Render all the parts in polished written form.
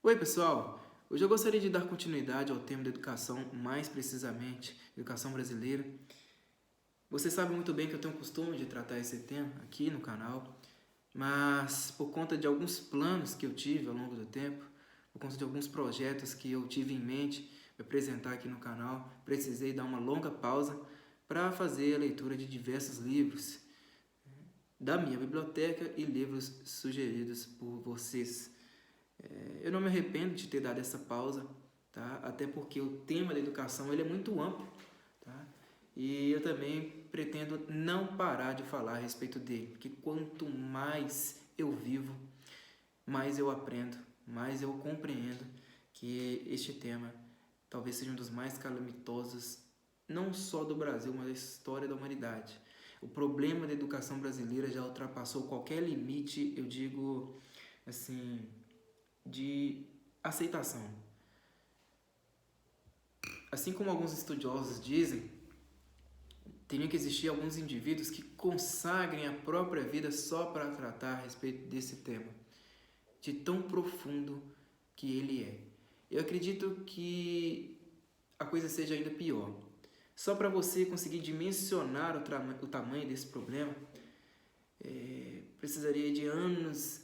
Oi, pessoal! Hoje eu gostaria de dar continuidade ao tema da educação, mais precisamente, educação brasileira. Você sabe muito bem que eu tenho o costume de tratar esse tema aqui no canal, mas por conta de alguns planos que eu tive ao longo do tempo, por conta de alguns projetos que eu tive em mente para apresentar aqui no canal, precisei dar uma longa pausa para fazer a leitura de diversos livros da minha biblioteca e livros sugeridos por vocês. Eu não me arrependo de ter dado essa pausa, tá? Até porque o tema da educação ele é muito amplo, tá? E eu também pretendo não parar de falar a respeito dele, porque quanto mais eu vivo, mais eu aprendo, mais eu compreendo que este tema talvez seja um dos mais calamitosos, não só do Brasil, mas da história da humanidade. O problema da educação brasileira já ultrapassou qualquer limite, eu digo assim, de aceitação. Assim como alguns estudiosos dizem, teriam que existir alguns indivíduos que consagrem a própria vida só para tratar a respeito desse tema, de tão profundo que ele é. Eu acredito que a coisa seja ainda pior. Só para você conseguir dimensionar o tamanho desse problema, precisaria de anos,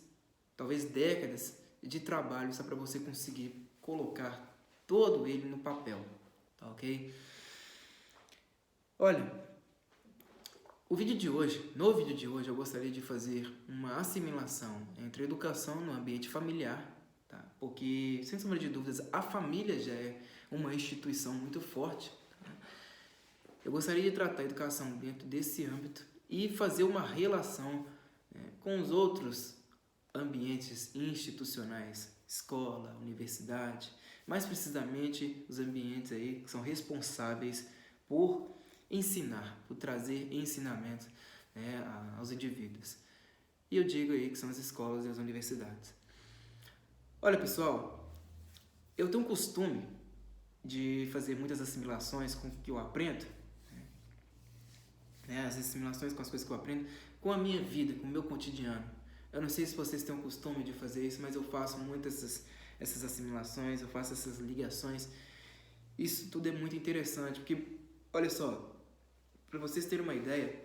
talvez décadas, de trabalho só para você conseguir colocar todo ele no papel, tá ok? Olha, no vídeo de hoje eu gostaria de fazer uma assimilação entre a educação no ambiente familiar, tá? Porque, sem sombra de dúvidas, a família já é uma instituição muito forte. Tá? Eu gostaria de tratar a educação dentro desse âmbito e fazer uma relação, né, com os outros ambientes institucionais, escola, universidade, mais precisamente os ambientes aí que são responsáveis por ensinar, por trazer ensinamentos, né, aos indivíduos. E eu digo aí que são as escolas e as universidades. Olha, pessoal, eu tenho um costume de fazer muitas assimilações com o que eu aprendo, né, as assimilações com as coisas que eu aprendo, com a minha vida, com o meu cotidiano. Eu não sei se vocês têm o costume de fazer isso, mas eu faço muitas essas assimilações, eu faço essas ligações. Isso tudo é muito interessante, porque, olha só, para vocês terem uma ideia,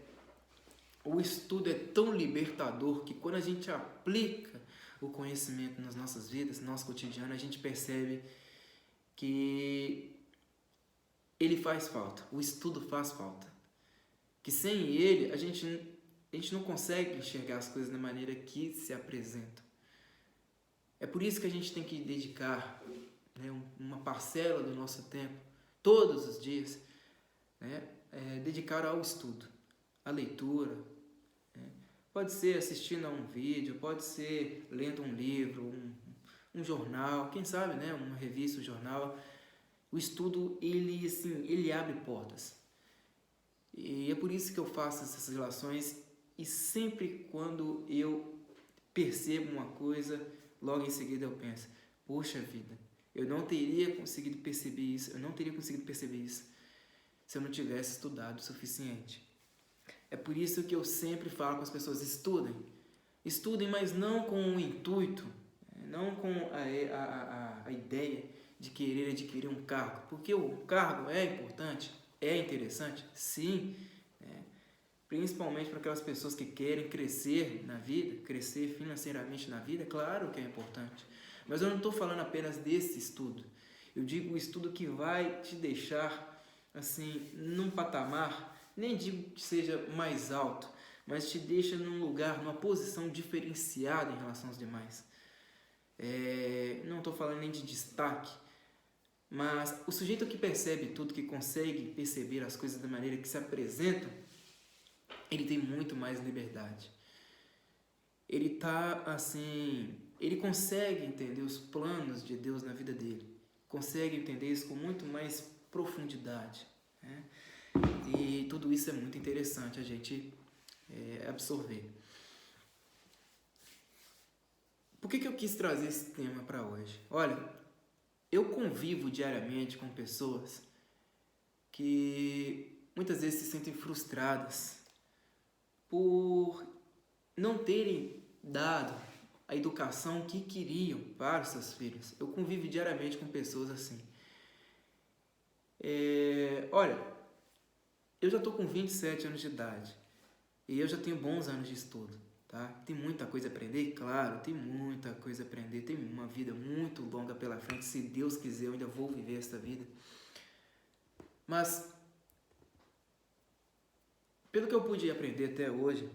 o estudo é tão libertador que quando a gente aplica o conhecimento nas nossas vidas, no nosso cotidiano, a gente percebe que ele faz falta, o estudo faz falta. Que sem ele a gente não consegue enxergar as coisas da maneira que se apresentam. É por isso que a gente tem que dedicar, né, uma parcela do nosso tempo, todos os dias, né, dedicar ao estudo, à leitura. Né? Pode ser assistindo a um vídeo, pode ser lendo um livro, um jornal, quem sabe, né, uma revista, um jornal. O estudo, ele abre portas. E é por isso que eu faço essas relações e sempre quando eu percebo uma coisa, logo em seguida eu penso, poxa vida, eu não teria conseguido perceber isso se eu não tivesse estudado o suficiente. É por isso que eu sempre falo com as pessoas, estudem, mas não com o intuito, não com a ideia de querer adquirir um cargo, porque o cargo é importante, é interessante, sim, principalmente para aquelas pessoas que querem crescer na vida, crescer financeiramente na vida, claro que é importante. Mas eu não estou falando apenas desse estudo. Eu digo o estudo que vai te deixar assim num patamar, nem digo que seja mais alto, mas te deixa num lugar, numa posição diferenciada em relação aos demais. Não estou falando nem de destaque, mas o sujeito que percebe tudo, que consegue perceber as coisas da maneira que se apresentam, ele tem muito mais liberdade. Ele tá assim, ele consegue entender os planos de Deus na vida dele, consegue entender isso com muito mais profundidade, né? E tudo isso é muito interessante a gente absorver. Por que eu quis trazer esse tema para hoje? Olha, eu convivo diariamente com pessoas que muitas vezes se sentem frustradas por não terem dado a educação que queriam para os seus filhos. Eu convivo diariamente com pessoas assim. Olha, eu já estou com 27 anos de idade e eu já tenho bons anos de estudo, tá? Tem muita coisa a aprender, claro, tem muita coisa a aprender, tem uma vida muito longa pela frente, se Deus quiser eu ainda vou viver esta vida. Mas, pelo que eu pude aprender até hoje,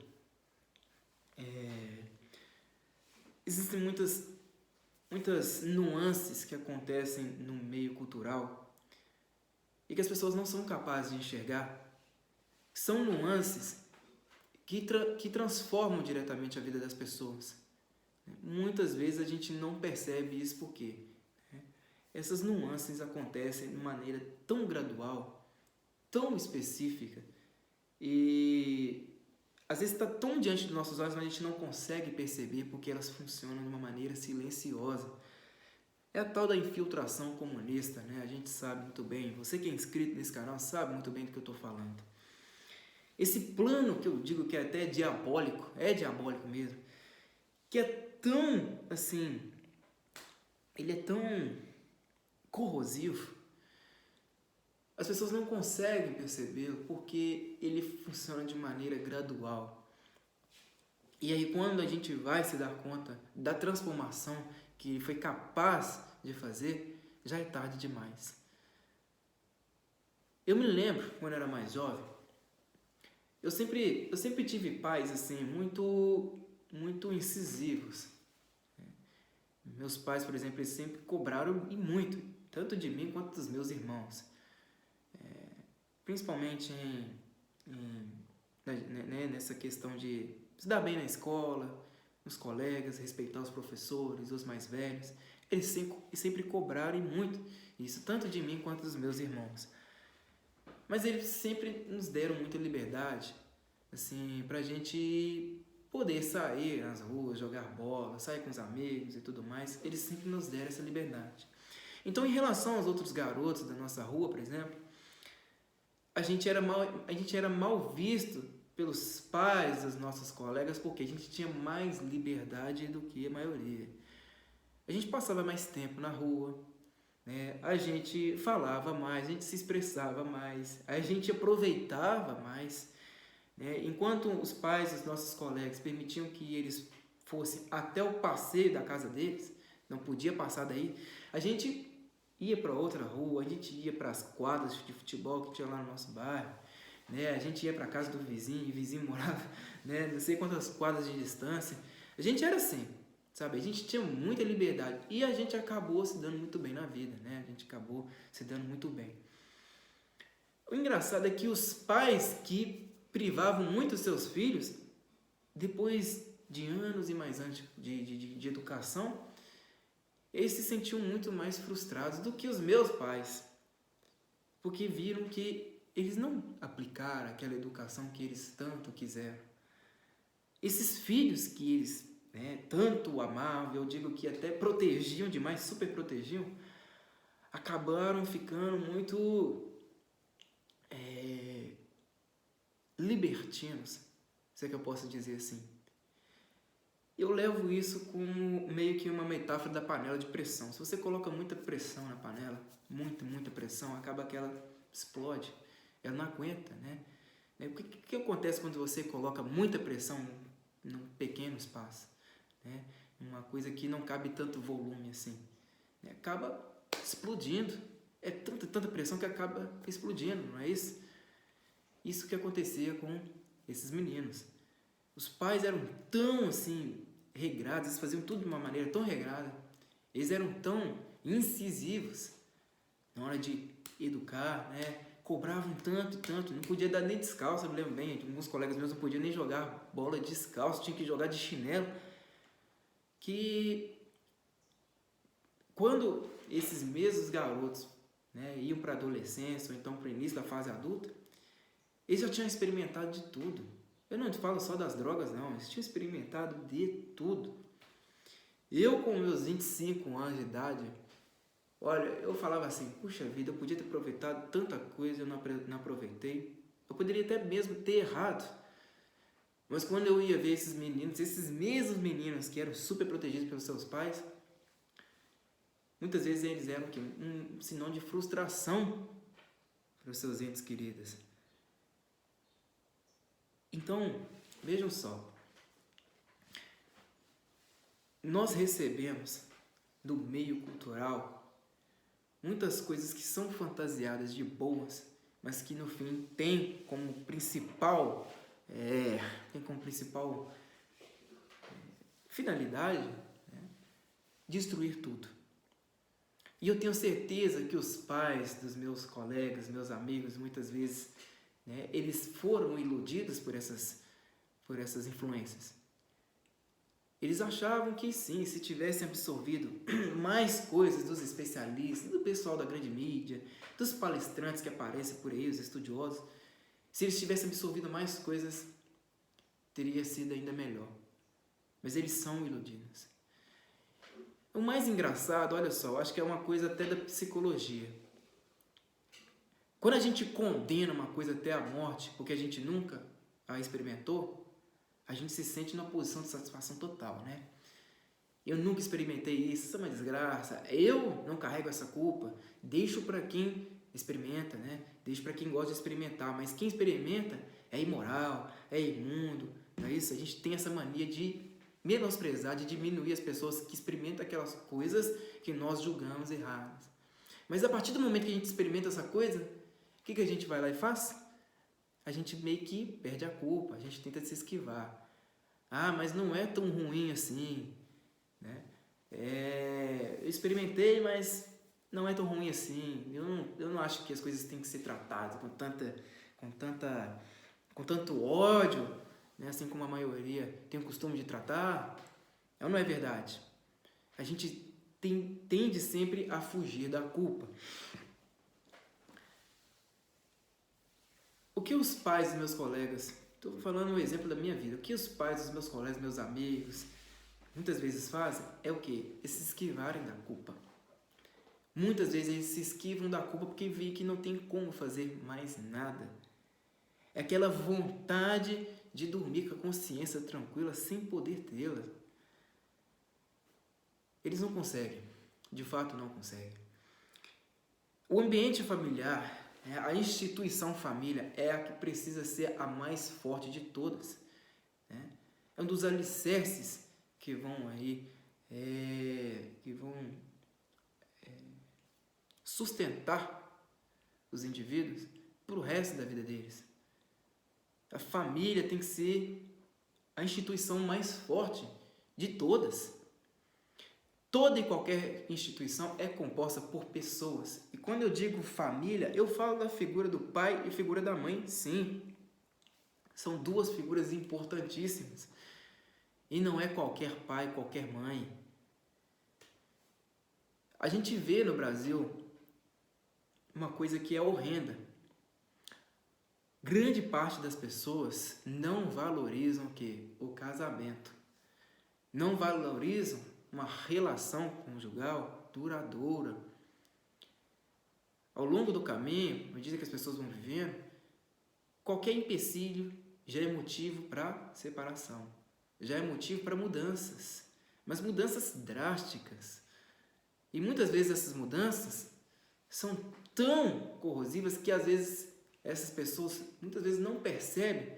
existem muitas nuances que acontecem no meio cultural e que as pessoas não são capazes de enxergar. São nuances que transformam diretamente a vida das pessoas. Muitas vezes a gente não percebe isso porque essas nuances acontecem de maneira tão gradual, tão específica e às vezes está tão diante dos nossos olhos, mas a gente não consegue perceber porque elas funcionam de uma maneira silenciosa. É a tal da infiltração comunista, né? A gente sabe muito bem, você que é inscrito nesse canal sabe muito bem do que eu estou falando. Esse plano que eu digo que é até diabólico, é diabólico mesmo, que é tão, assim, ele é tão corrosivo, as pessoas não conseguem percebê-lo porque ele funciona de maneira gradual. E aí quando a gente vai se dar conta da transformação que ele foi capaz de fazer, já é tarde demais. Eu me lembro, quando eu era mais jovem, eu sempre tive pais assim, muito incisivos. Meus pais, por exemplo, eles sempre cobraram e muito, tanto de mim quanto dos meus irmãos. Principalmente nessa questão de se dar bem na escola, os colegas, respeitar os professores, os mais velhos. Eles sempre cobraram e muito, isso tanto de mim quanto dos meus irmãos. Mas eles sempre nos deram muita liberdade, assim, pra gente poder sair nas ruas, jogar bola, sair com os amigos e tudo mais. Eles sempre nos deram essa liberdade. Então, em relação aos outros garotos da nossa rua, por exemplo, a gente era mal visto pelos pais dos nossos colegas porque a gente tinha mais liberdade do que a maioria. A gente passava mais tempo na rua, né? A gente falava mais, a gente se expressava mais, a gente aproveitava mais, né? Enquanto os pais dos nossos colegas permitiam que eles fossem até o passeio da casa deles, não podia passar daí, a gente ia para outra rua, a gente ia para as quadras de futebol que tinha lá no nosso bairro, né? A gente ia para a casa do vizinho, e o vizinho morava, né, não sei quantas quadras de distância. A gente era assim, sabe? A gente tinha muita liberdade e a gente acabou se dando muito bem na vida, né? A gente acabou se dando muito bem. O engraçado é que os pais que privavam muito os seus filhos, depois de anos e mais anos de educação, eles se sentiam muito mais frustrados do que os meus pais, porque viram que eles não aplicaram aquela educação que eles tanto quiseram. Esses filhos que eles, né, tanto amavam, eu digo que até protegiam demais, super protegiam, acabaram ficando muito libertinos, se é que eu posso dizer assim. Eu levo isso como meio que uma metáfora da panela de pressão. Se você coloca muita pressão na panela, muita pressão, acaba que ela explode. Ela não aguenta, né? O que acontece quando você coloca muita pressão num pequeno espaço, né? Uma coisa que não cabe tanto volume assim, né? Acaba explodindo. É tanta pressão que acaba explodindo, não é isso? Isso que acontecia com esses meninos. Os pais eram tão assim regrados, eles faziam tudo de uma maneira tão regrada, eles eram tão incisivos na hora de educar, né? Cobravam tanto, não podia dar nem descalço, eu me lembro bem, alguns colegas meus não podiam nem jogar bola descalço, tinha que jogar de chinelo, que quando esses mesmos garotos, né, iam para a adolescência ou então para o início da fase adulta, eles já tinham experimentado de tudo. Eu não falo só das drogas, não. Eles tinham experimentado de tudo. Eu, com meus 25 anos de idade, olha, eu falava assim, puxa vida, eu podia ter aproveitado tanta coisa, eu não aproveitei. Eu poderia até mesmo ter errado. Mas quando eu ia ver esses mesmos meninos que eram super protegidos pelos seus pais, muitas vezes eles eram um sinal de frustração para os seus entes queridos. Então, vejam só, nós recebemos do meio cultural muitas coisas que são fantasiadas de boas, mas que no fim tem como principal finalidade, né, destruir tudo. E eu tenho certeza que os pais dos meus colegas, meus amigos, muitas vezes, né, eles foram iludidos por essas influências. Eles achavam que sim, se tivessem absorvido mais coisas dos especialistas, do pessoal da grande mídia, dos palestrantes que aparecem por aí, os estudiosos, se eles tivessem absorvido mais coisas, teria sido ainda melhor. Mas eles são iludidos. O mais engraçado, olha só, acho que é uma coisa até da psicologia. Quando a gente condena uma coisa até a morte, porque a gente nunca a experimentou, a gente se sente numa posição de satisfação total, né? Eu nunca experimentei isso é uma desgraça. Eu não carrego essa culpa. Deixo para quem experimenta, né? Deixo para quem gosta de experimentar. Mas quem experimenta é imoral, é imundo, não é isso? A gente tem essa mania de menosprezar, de diminuir as pessoas que experimentam aquelas coisas que nós julgamos erradas. Mas a partir do momento que a gente experimenta essa coisa, o que a gente vai lá e faz? A gente meio que perde a culpa, a gente tenta se esquivar. Ah, mas não é tão ruim assim, né? Eu experimentei, mas não é tão ruim assim. Eu não acho que as coisas têm que ser tratadas com tanto ódio, né? Assim como a maioria tem o costume de tratar. Não é verdade. A gente tende sempre a fugir da culpa. O que os pais dos meus colegas, estou falando um exemplo da minha vida, o que os pais dos meus colegas, meus amigos, muitas vezes fazem é o quê? Eles se esquivarem da culpa. Muitas vezes eles se esquivam da culpa porque veem que não tem como fazer mais nada. É aquela vontade de dormir com a consciência tranquila sem poder tê-la. Eles não conseguem, de fato não conseguem. O ambiente familiar, a instituição família é a que precisa ser a mais forte de todas. Né? É um dos alicerces que vão aí, sustentar os indivíduos para o resto da vida deles. A família tem que ser a instituição mais forte de todas. Toda e qualquer instituição é composta por pessoas. E quando eu digo família, eu falo da figura do pai e figura da mãe, sim. São duas figuras importantíssimas. E não é qualquer pai, qualquer mãe. A gente vê no Brasil uma coisa que é horrenda. Grande parte das pessoas não valorizam o quê? O casamento. Não valorizam uma relação conjugal duradoura. Ao longo do caminho, à medida que as pessoas vão vivendo, qualquer empecilho já é motivo para separação, já é motivo para mudanças, mas mudanças drásticas. E muitas vezes essas mudanças são tão corrosivas que às vezes essas pessoas muitas vezes não percebem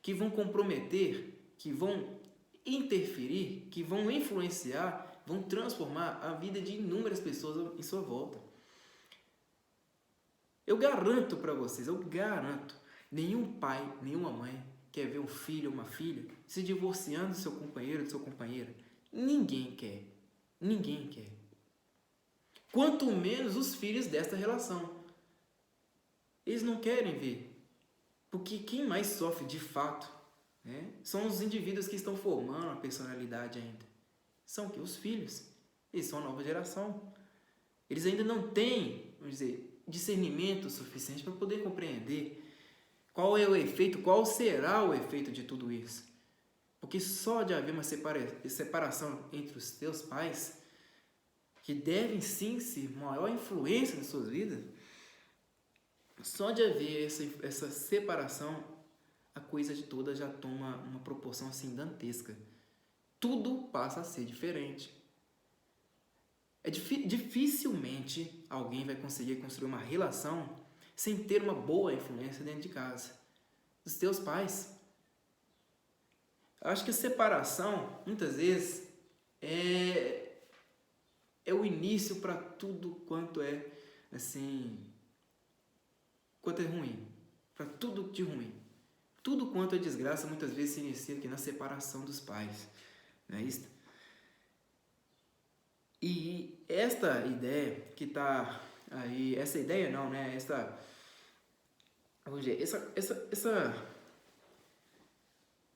que vão comprometer, que vão interferir, que vão influenciar, vão transformar a vida de inúmeras pessoas em sua volta. Eu garanto para vocês, nenhum pai, nenhuma mãe quer ver um filho ou uma filha se divorciando do seu companheiro ou de sua companheira. Ninguém quer. Quanto menos os filhos desta relação. Eles não querem ver. Porque quem mais sofre de fato, né, são os indivíduos que estão formando a personalidade ainda. São o quê? Os filhos. Eles são a nova geração. Eles ainda não têm, vamos dizer, discernimento suficiente para poder compreender qual é o efeito, qual será o efeito de tudo isso. Porque só de haver uma separação entre os teus pais, que devem sim ser maior influência nas suas vidas, só de haver essa separação, a coisa de toda já toma uma proporção assim dantesca. Tudo passa a ser diferente. Dificilmente alguém vai conseguir construir uma relação sem ter uma boa influência dentro de casa, dos teus pais. Eu acho que a separação, muitas vezes, é o início para tudo quanto é assim, quanto é ruim, para tudo de ruim. Tudo quanto é desgraça, muitas vezes se inicia aqui na separação dos pais, não é isso? E esta ideia que está aí, essa ideia não, né? Vamos dizer,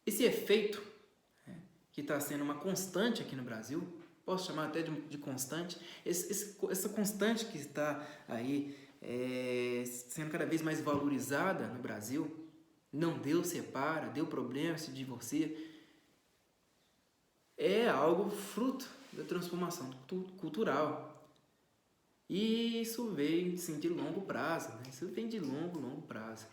esse efeito, né, que está sendo uma constante aqui no Brasil, posso chamar até de constante, essa constante que está aí sendo cada vez mais valorizada no Brasil, não deu, separa, deu problema, se divorcia, é algo fruto da transformação cultural. E isso vem sim, de longo prazo, né? Isso vem de longo prazo.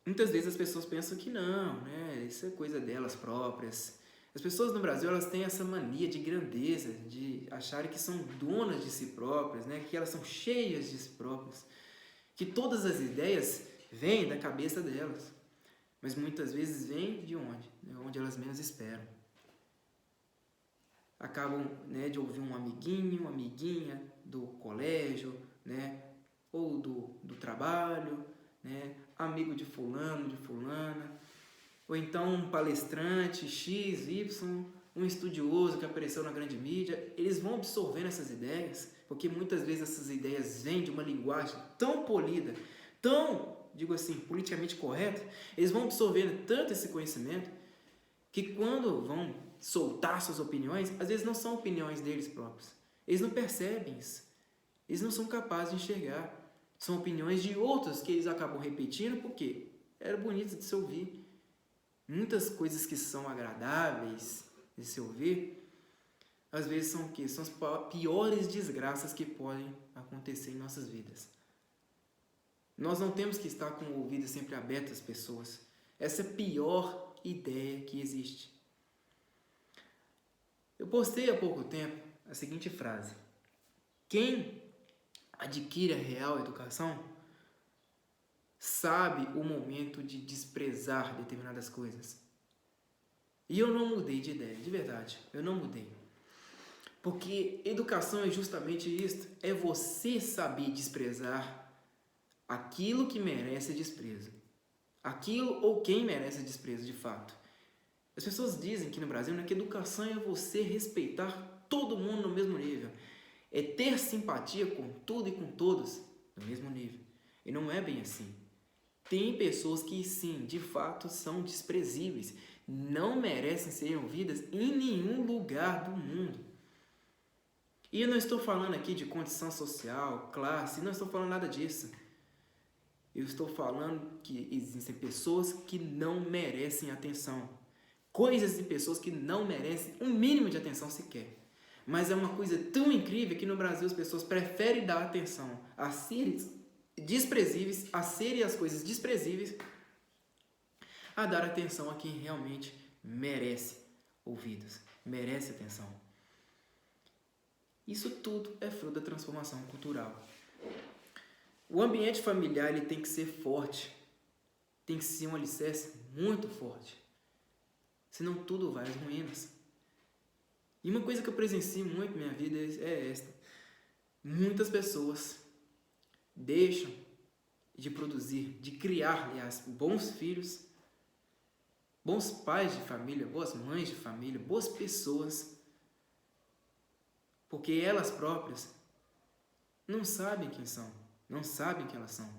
Muitas vezes as pessoas pensam que não, né? Isso é coisa delas próprias. As pessoas no Brasil, elas têm essa mania de grandeza, de acharem que são donas de si próprias, né? Que elas são cheias de si próprias, que todas as ideias vêm da cabeça delas, mas muitas vezes vêm de onde? Onde elas menos esperam. Acabam, né, de ouvir um amiguinho, uma amiguinha do colégio, né? Ou do trabalho, né? Amigo de fulano, de fulana, ou então um palestrante X, Y, um estudioso que apareceu na grande mídia. Eles vão absorvendo essas ideias, porque muitas vezes essas ideias vêm de uma linguagem tão polida, tão, digo assim, politicamente correta. Eles vão absorvendo tanto esse conhecimento que quando vão soltar suas opiniões, às vezes não são opiniões deles próprios. Eles não percebem isso. Eles não são capazes de enxergar. São opiniões de outros que eles acabam repetindo porque era bonito de se ouvir. Muitas coisas que são agradáveis de se ouvir, às vezes são o quê? São as piores desgraças que podem acontecer em nossas vidas. Nós não temos que estar com o ouvido sempre aberto às pessoas. Essa é a pior ideia que existe. Eu postei há pouco tempo a seguinte frase: quem adquire a real educação sabe o momento de desprezar determinadas coisas. E eu não mudei de ideia, de verdade, eu não mudei. Porque educação é justamente isso, é você saber desprezar aquilo que merece desprezo. Aquilo ou quem merece desprezo de fato. As pessoas dizem que no Brasil, né, que educação é você respeitar todo mundo no mesmo nível. É ter simpatia com tudo e com todos no mesmo nível. E não é bem assim. Tem pessoas que sim, de fato, são desprezíveis. Não merecem ser ouvidas em nenhum lugar do mundo. E eu não estou falando aqui de condição social, classe, não estou falando nada disso. Eu estou falando que existem pessoas que não merecem atenção. Coisas e pessoas que não merecem um mínimo de atenção sequer. Mas é uma coisa tão incrível que no Brasil as pessoas preferem dar atenção a seres desprezíveis, a serem as coisas desprezíveis, a dar atenção a quem realmente merece ouvidos, merece atenção. Isso tudo é fruto da transformação cultural. O ambiente familiar ele tem que ser forte, tem que ser um alicerce muito forte, senão tudo vai às ruínas. E uma coisa que eu presencio muito na minha vida é esta: muitas pessoas deixam de produzir, de criar, aliás, bons filhos, bons pais de família, boas mães de família, boas pessoas, porque elas próprias não sabem quem são, não sabem quem elas são.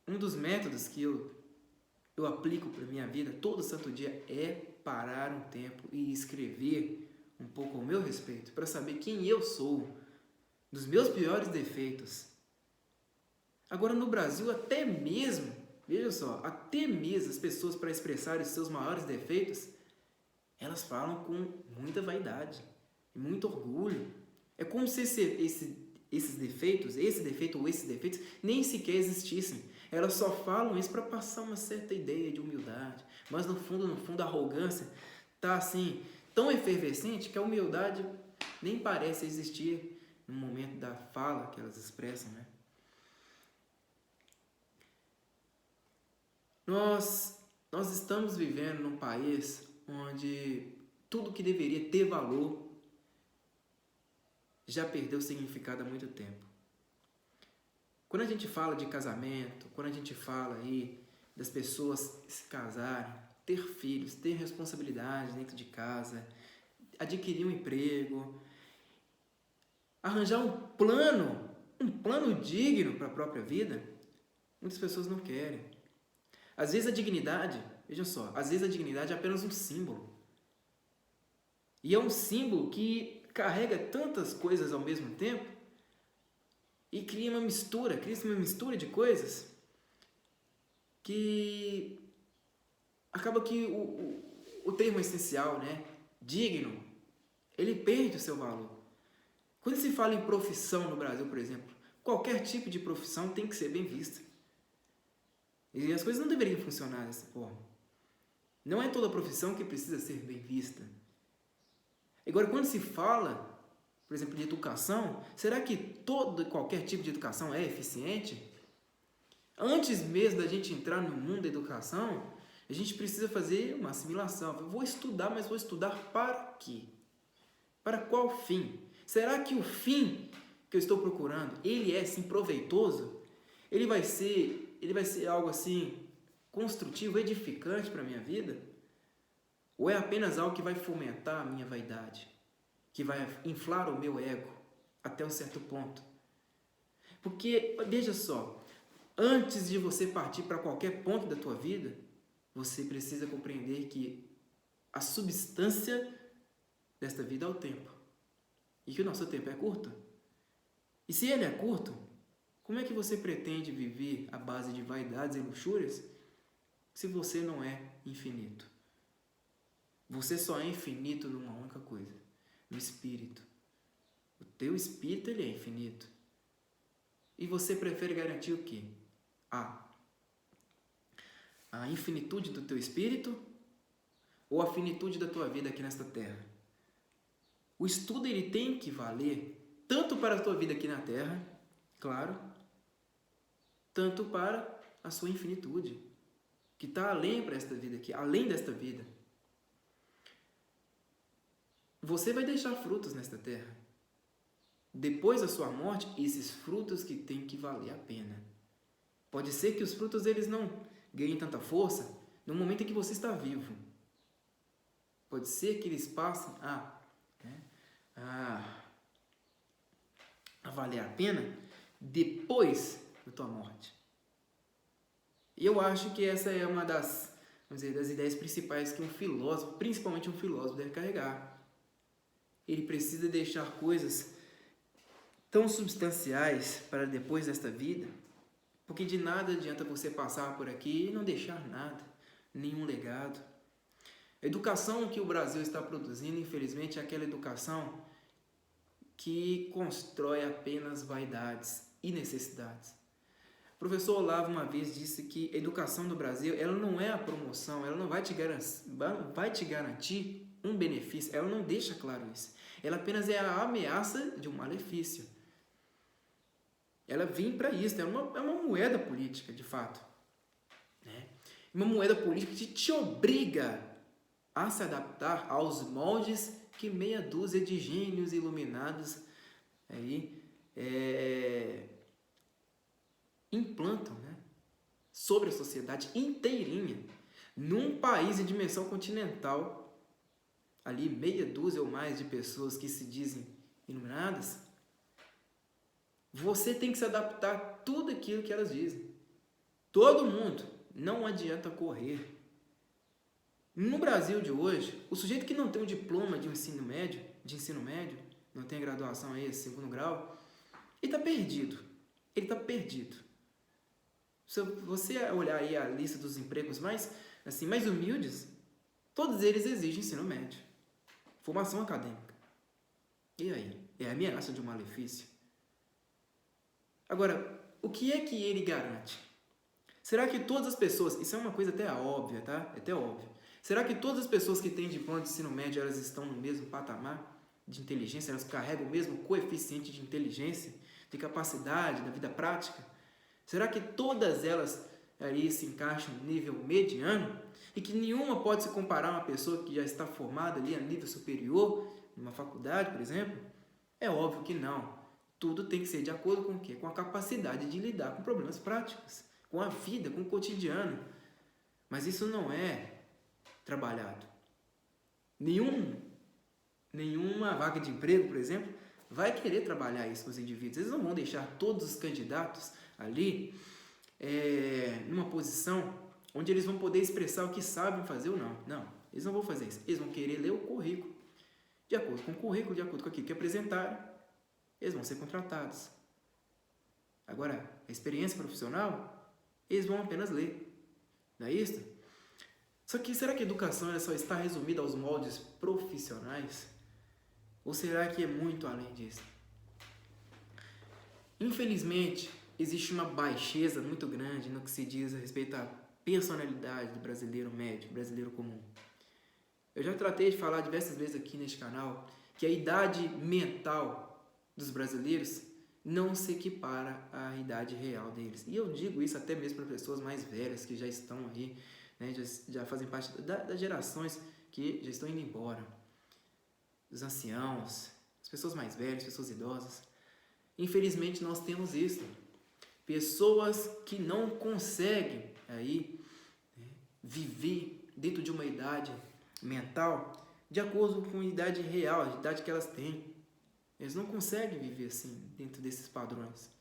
Um dos métodos que eu aplico para a minha vida todo santo dia é parar um tempo e escrever um pouco ao meu respeito, para saber quem eu sou, dos meus piores defeitos. Agora no Brasil, até mesmo, veja só, até mesmo as pessoas para expressarem os seus maiores defeitos, elas falam com muita vaidade, muito orgulho. É como se esses defeitos, esse defeito ou esses defeitos, nem sequer existissem. Elas só falam isso para passar uma certa ideia de humildade. Mas no fundo, a arrogância tá assim, tão efervescente que a humildade nem parece existir no momento da fala que elas expressam, né? Nós estamos vivendo num país onde tudo que deveria ter valor já perdeu significado há muito tempo. Quando a gente fala de casamento, quando a gente fala aí das pessoas se casarem, ter filhos, ter responsabilidades dentro de casa, adquirir um emprego, arranjar um plano digno para a própria vida, muitas pessoas não querem. Às vezes a dignidade, vejam só, às vezes a dignidade é apenas um símbolo. E é um símbolo que carrega tantas coisas ao mesmo tempo e cria uma mistura de coisas que acaba que o termo essencial, né, digno, ele perde o seu valor. Quando se fala em profissão no Brasil, por exemplo, qualquer tipo de profissão tem que ser bem vista. E as coisas não deveriam funcionar dessa forma. Não é toda profissão que precisa ser bem vista. Agora, quando se fala, por exemplo, de educação, será que qualquer tipo de educação é eficiente? Antes mesmo da gente entrar no mundo da educação, a gente precisa fazer uma assimilação. Eu vou estudar, mas vou estudar para quê? Para qual fim? Será que o fim que eu estou procurando, ele é sim proveitoso? Ele vai ser algo assim construtivo, edificante para a minha vida? Ou é apenas algo que vai fomentar a minha vaidade, que vai inflar o meu ego até um certo ponto? Porque, veja só, antes de você partir para qualquer ponto da tua vida, você precisa compreender que a substância desta vida é o tempo. E que o nosso tempo é curto. E se ele é curto, como é que você pretende viver à base de vaidades e luxúrias se você não é infinito? Você só é infinito numa única coisa, no espírito. O teu espírito, ele é infinito. E você prefere garantir o quê? A infinitude do teu espírito ou a finitude da tua vida aqui nesta terra? O estudo, ele tem que valer tanto para a tua vida aqui na terra, claro, tanto para a sua infinitude, que está além para esta vida aqui, além desta vida. Você vai deixar frutos nesta terra. Depois da sua morte, esses frutos que tem que valer a pena. Pode ser que os frutos eles não ganhem tanta força no momento em que você está vivo. Pode ser que eles passem a valer a pena depois da tua morte. E eu acho que essa é uma das ideias principais que um filósofo, principalmente um filósofo, deve carregar. Ele precisa deixar coisas tão substanciais para depois desta vida, porque de nada adianta você passar por aqui e não deixar nada, nenhum legado. A educação que o Brasil está produzindo, infelizmente, é aquela educação que constrói apenas vaidades e necessidades. O professor Olavo uma vez disse que a educação no Brasil, ela não é a promoção, ela não vai te garantir um benefício, ela não deixa claro isso. Ela apenas é a ameaça de um malefício. Ela vem para isso, é uma moeda política, de fato. Né? Uma moeda política que te obriga a se adaptar aos moldes que meia dúzia de gênios iluminados aí, implantam, né? Sobre a sociedade inteirinha. Num país de dimensão continental, ali meia dúzia ou mais de pessoas que se dizem iluminadas, você tem que se adaptar a tudo aquilo que elas dizem. Todo mundo. Não adianta correr. No Brasil de hoje, o sujeito que não tem um diploma de ensino médio, não tem graduação aí, segundo grau, ele está perdido. Ele está perdido. Se você olhar aí a lista dos empregos mais humildes, todos eles exigem ensino médio, formação acadêmica. E aí? É a ameaça de um malefício. Agora, o que é que ele garante? Será que todas as pessoas, isso é uma coisa até óbvia, tá? É até óbvio. Será que todas as pessoas que têm diploma de ensino médio, elas estão no mesmo patamar de inteligência? Elas carregam o mesmo coeficiente de inteligência, de capacidade, da vida prática? Será que todas elas ali se encaixam no nível mediano? E que nenhuma pode se comparar a uma pessoa que já está formada ali a nível superior, numa faculdade, por exemplo? É óbvio que não. Tudo tem que ser de acordo com o quê? Com a capacidade de lidar com problemas práticos, com a vida, com o cotidiano. Mas isso não é trabalhado. Nenhuma vaga de emprego, por exemplo, vai querer trabalhar isso com os indivíduos. Eles não vão deixar todos os candidatos ali numa posição onde eles vão poder expressar o que sabem fazer ou não. Não, eles não vão fazer isso. Eles vão querer ler o currículo. De acordo com o currículo, de acordo com aquilo que apresentaram, eles vão ser contratados. Agora, a experiência profissional, eles vão apenas ler. Não é isso? Só que será que a educação ela só está resumida aos moldes profissionais? Ou será que é muito além disso? Infelizmente, existe uma baixeza muito grande no que se diz a respeito à personalidade do brasileiro médio, brasileiro comum. Eu já tratei de falar diversas vezes aqui neste canal que a idade mental dos brasileiros não se equipara à idade real deles. E eu digo isso até mesmo para pessoas mais velhas que já estão aí, né, já fazem parte das gerações que já estão indo embora. Os anciãos, as pessoas mais velhas, as pessoas idosas. Infelizmente nós temos isso. Pessoas que não conseguem aí, viver dentro de uma idade mental de acordo com a idade real, a idade que elas têm. Eles não conseguem viver assim, dentro desses padrões.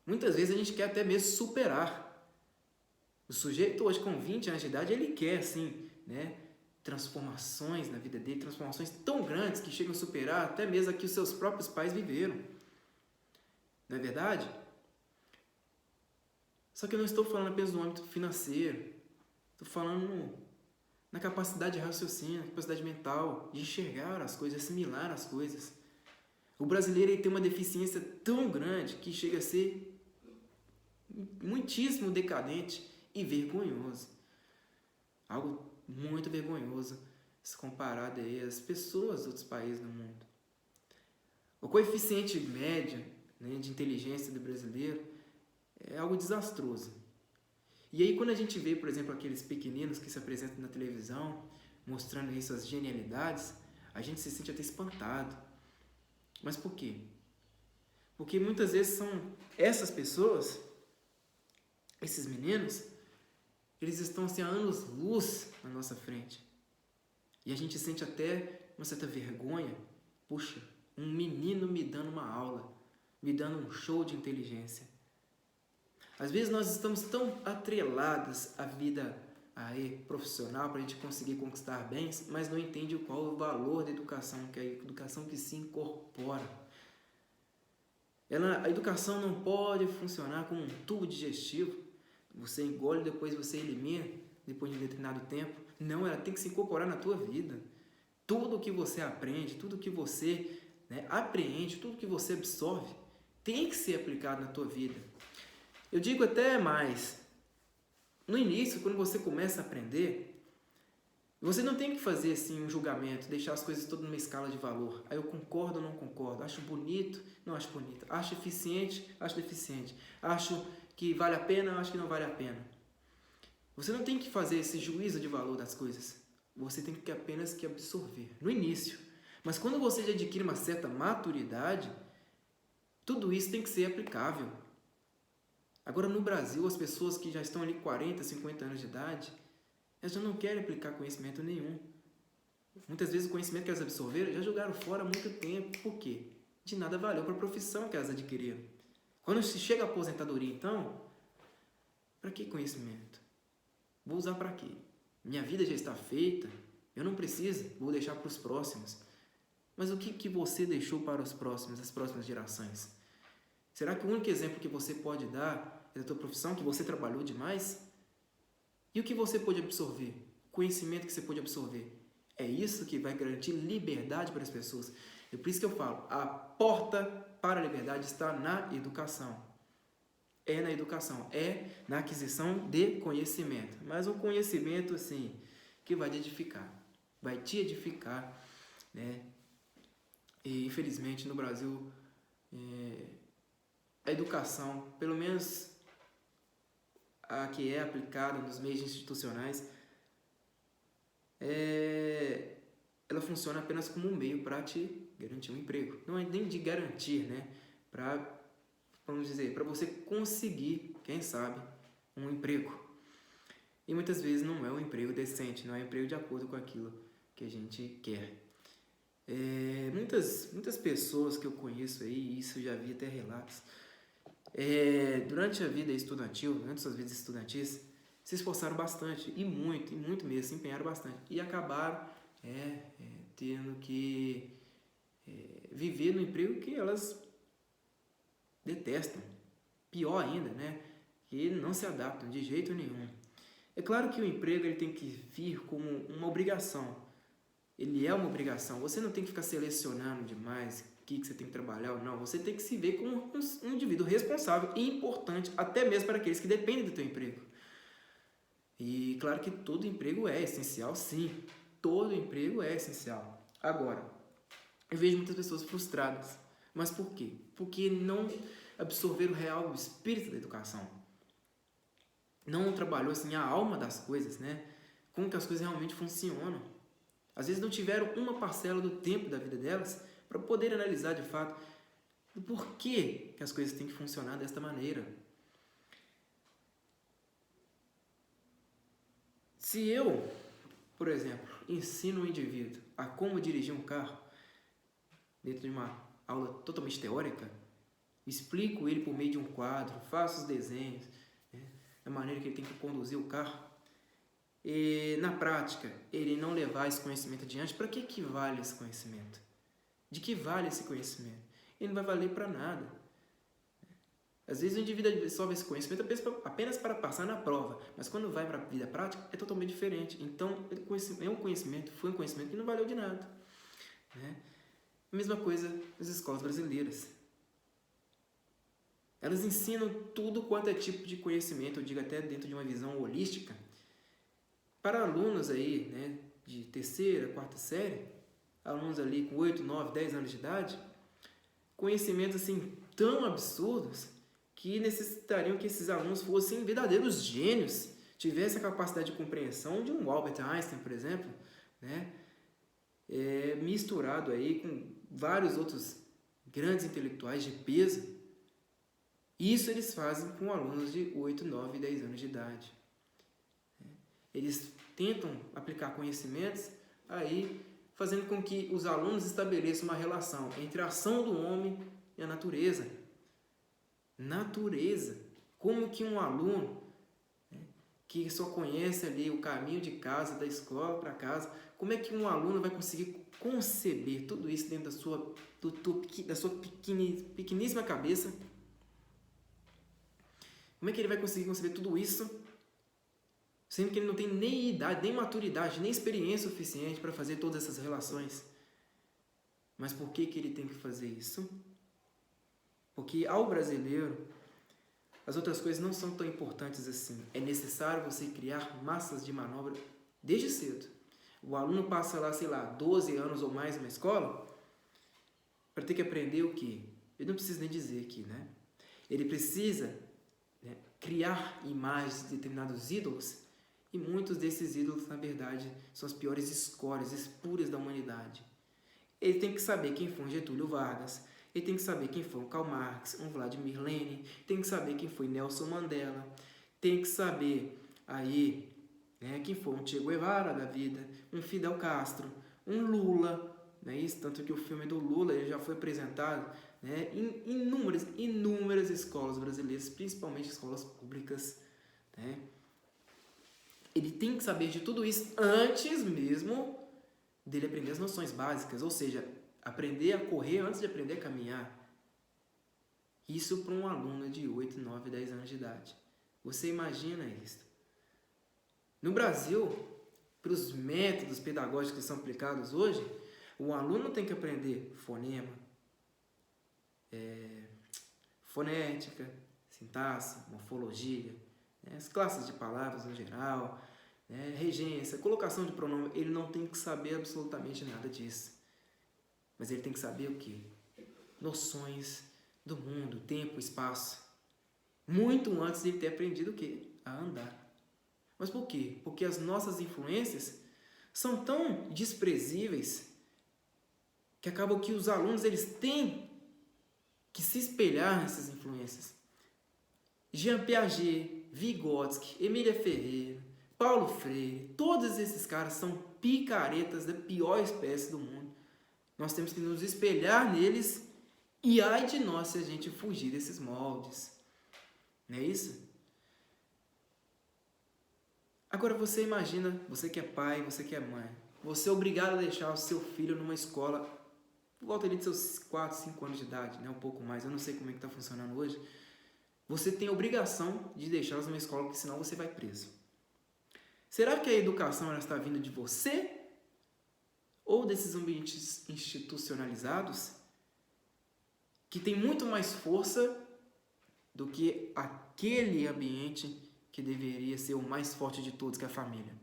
Muitas vezes a gente quer até mesmo superar. O sujeito hoje com 20 anos de idade, ele quer assim, né, transformações na vida dele, transformações tão grandes que chegam a superar até mesmo a que os seus próprios pais viveram. Não é verdade? Só que eu não estou falando apenas do âmbito financeiro. Estou falando na capacidade de raciocínio, na capacidade mental, de enxergar as coisas, assimilar as coisas. O brasileiro ele tem uma deficiência tão grande que chega a ser muitíssimo decadente e vergonhoso. Algo muito vergonhoso se comparado aí às pessoas dos outros países do mundo. O coeficiente médio, né, de inteligência do brasileiro é algo desastroso. E aí quando a gente vê, por exemplo, aqueles pequeninos que se apresentam na televisão, mostrando aí suas genialidades, a gente se sente até espantado. Mas por quê? Porque muitas vezes são essas pessoas, esses meninos, eles estão assim, há anos-luz na nossa frente. E a gente sente até uma certa vergonha. Puxa, um menino me dando uma aula, me dando um show de inteligência. Às vezes nós estamos tão atrelados à vida profissional para a gente conseguir conquistar bens, mas não entende qual é o valor da educação, que é a educação que se incorpora. A educação não pode funcionar como um tubo digestivo. Você engole, depois você elimina, depois de um determinado tempo. Não, ela tem que se incorporar na tua vida. Tudo o que você aprende, tudo o que você apreende, tudo que você absorve, tem que ser aplicado na tua vida. Eu digo até mais, no início, quando você começa a aprender, você não tem que fazer assim um julgamento, deixar as coisas todas numa escala de valor. Aí eu concordo ou não concordo, acho bonito, não acho bonito, acho eficiente, acho deficiente, acho que vale a pena, acho que não vale a pena. Você não tem que fazer esse juízo de valor das coisas, você tem que apenas que absorver, no início. Mas quando você já adquire uma certa maturidade, tudo isso tem que ser aplicável. Agora, no Brasil, as pessoas que já estão ali 40, 50 anos de idade, elas já não querem aplicar conhecimento nenhum. Muitas vezes o conhecimento que elas absorveram já jogaram fora há muito tempo. Por quê? De nada valeu para a profissão que elas adquiriram. Quando se chega à aposentadoria, então, para que conhecimento? Vou usar para quê? Minha vida já está feita, eu não preciso, vou deixar para os próximos. Mas o que você deixou para os próximos, as próximas gerações? Será que o único exemplo que você pode dar é da tua profissão, que você trabalhou demais? E o que você pôde absorver? O conhecimento que você pôde absorver? É isso que vai garantir liberdade para as pessoas. É por isso que eu falo, a porta para a liberdade está na educação. É na educação, é na aquisição de conhecimento. Mas um conhecimento, assim, que vai te edificar, né? E, infelizmente, no Brasil, a educação, pelo menos a que é aplicada nos meios institucionais, ela funciona apenas como um meio para te garantir um emprego. Não é nem de garantir, né? Vamos dizer, para você conseguir, quem sabe, um emprego. E muitas vezes não é um emprego decente, não é um emprego de acordo com aquilo que a gente quer. Muitas pessoas que eu conheço aí, isso eu já vi até relatos, durante a vida estudantil, durante suas vidas estudantis, se esforçaram bastante, e muito mesmo, se empenharam bastante, e acabaram tendo que viver no emprego que elas detestam. Pior ainda, né? Que não se adaptam de jeito nenhum. É claro que o emprego ele tem que vir como uma obrigação. Ele é uma obrigação. Você não tem que ficar selecionando demais o que você tem que trabalhar ou não. Você tem que se ver como um indivíduo responsável e importante, até mesmo para aqueles que dependem do teu emprego. E claro que todo emprego é essencial, sim. Todo emprego é essencial. Agora, eu vejo muitas pessoas frustradas. Mas por quê? Porque não absorveram o real espírito da educação. Não trabalhou assim a alma das coisas, né? Como que as coisas realmente funcionam. Às vezes não tiveram uma parcela do tempo da vida delas para poder analisar de fato o porquê que as coisas têm que funcionar desta maneira. Se eu, por exemplo, ensino um indivíduo a como dirigir um carro dentro de uma aula totalmente teórica, explico ele por meio de um quadro, faço os desenhos, né, da maneira que ele tem que conduzir o carro, e na prática ele não levar esse conhecimento adiante, para que vale esse conhecimento? De que vale esse conhecimento? Ele não vai valer para nada. Às vezes o indivíduo absorve esse conhecimento apenas para passar na prova, mas quando vai para a vida prática é totalmente diferente. Então foi um conhecimento que não valeu de nada, né? A mesma coisa nas escolas brasileiras. Elas ensinam tudo quanto é tipo de conhecimento, eu digo até dentro de uma visão holística, para alunos aí, né, de terceira, quarta série, alunos ali com 8, 9, 10 anos de idade, conhecimentos assim tão absurdos que necessitariam que esses alunos fossem verdadeiros gênios, tivessem a capacidade de compreensão de um Albert Einstein, por exemplo, né, misturado aí com vários outros grandes intelectuais de peso. Isso eles fazem com alunos de 8, 9, 10 anos de idade. Eles tentam aplicar conhecimentos aí, fazendo com que os alunos estabeleçam uma relação entre a ação do homem e a natureza. Natureza. Como que um aluno, né, que só conhece ali o caminho de casa, da escola para casa, como é que um aluno vai conseguir conceber tudo isso dentro da sua pequeníssima cabeça? Como é que ele vai conseguir conceber tudo isso, sendo que ele não tem nem idade, nem maturidade, nem experiência suficiente para fazer todas essas relações? Mas por que ele tem que fazer isso? Porque ao brasileiro, as outras coisas não são tão importantes assim. É necessário você criar massas de manobra desde cedo. O aluno passa lá, 12 anos ou mais numa escola para ter que aprender o quê? Ele não precisa nem dizer aqui, né? Ele precisa, né, criar imagens de determinados ídolos, e muitos desses ídolos, na verdade, são as piores escórias, espúrias da humanidade. Ele tem que saber quem foi um Getúlio Vargas, ele tem que saber quem foi um Karl Marx, um Vladimir Lenin, tem que saber quem foi Nelson Mandela, tem que saber aí, né, quem foi um Che Guevara da vida, um Fidel Castro, um Lula, não é isso? Tanto que o filme do Lula ele já foi apresentado, né, em inúmeras escolas brasileiras, principalmente escolas públicas, né? Ele tem que saber de tudo isso antes mesmo dele aprender as noções básicas, ou seja, aprender a correr antes de aprender a caminhar. Isso para um aluno de 8, 9, 10 anos de idade. Você imagina isso? No Brasil, para os métodos pedagógicos que são aplicados hoje, o aluno tem que aprender fonema, fonética, sintaxe, morfologia, né? As classes de palavras no geral, né? Regência, colocação de pronome. Ele não tem que saber absolutamente nada disso. Mas ele tem que saber o quê? Noções do mundo, tempo, espaço. Muito antes de ele ter aprendido o quê? A andar. Mas por quê? Porque as nossas influências são tão desprezíveis que acabam que os alunos eles têm que se espelhar nessas influências. Jean Piaget, Vygotsky, Emília Ferreira, Paulo Freire, todos esses caras são picaretas da pior espécie do mundo. Nós temos que nos espelhar neles e ai de nós se a gente fugir desses moldes. Não é isso? Agora você imagina, você que é pai, você que é mãe, você é obrigado a deixar o seu filho numa escola por volta ali de seus 4, 5 anos de idade, né? Um pouco mais, eu não sei como é que está funcionando hoje. Você tem a obrigação de deixá-los numa escola, porque senão você vai preso. Será que a educação ela está vindo de você ou desses ambientes institucionalizados que tem muito mais força do que aquele ambiente que deveria ser o mais forte de todos, que é a família?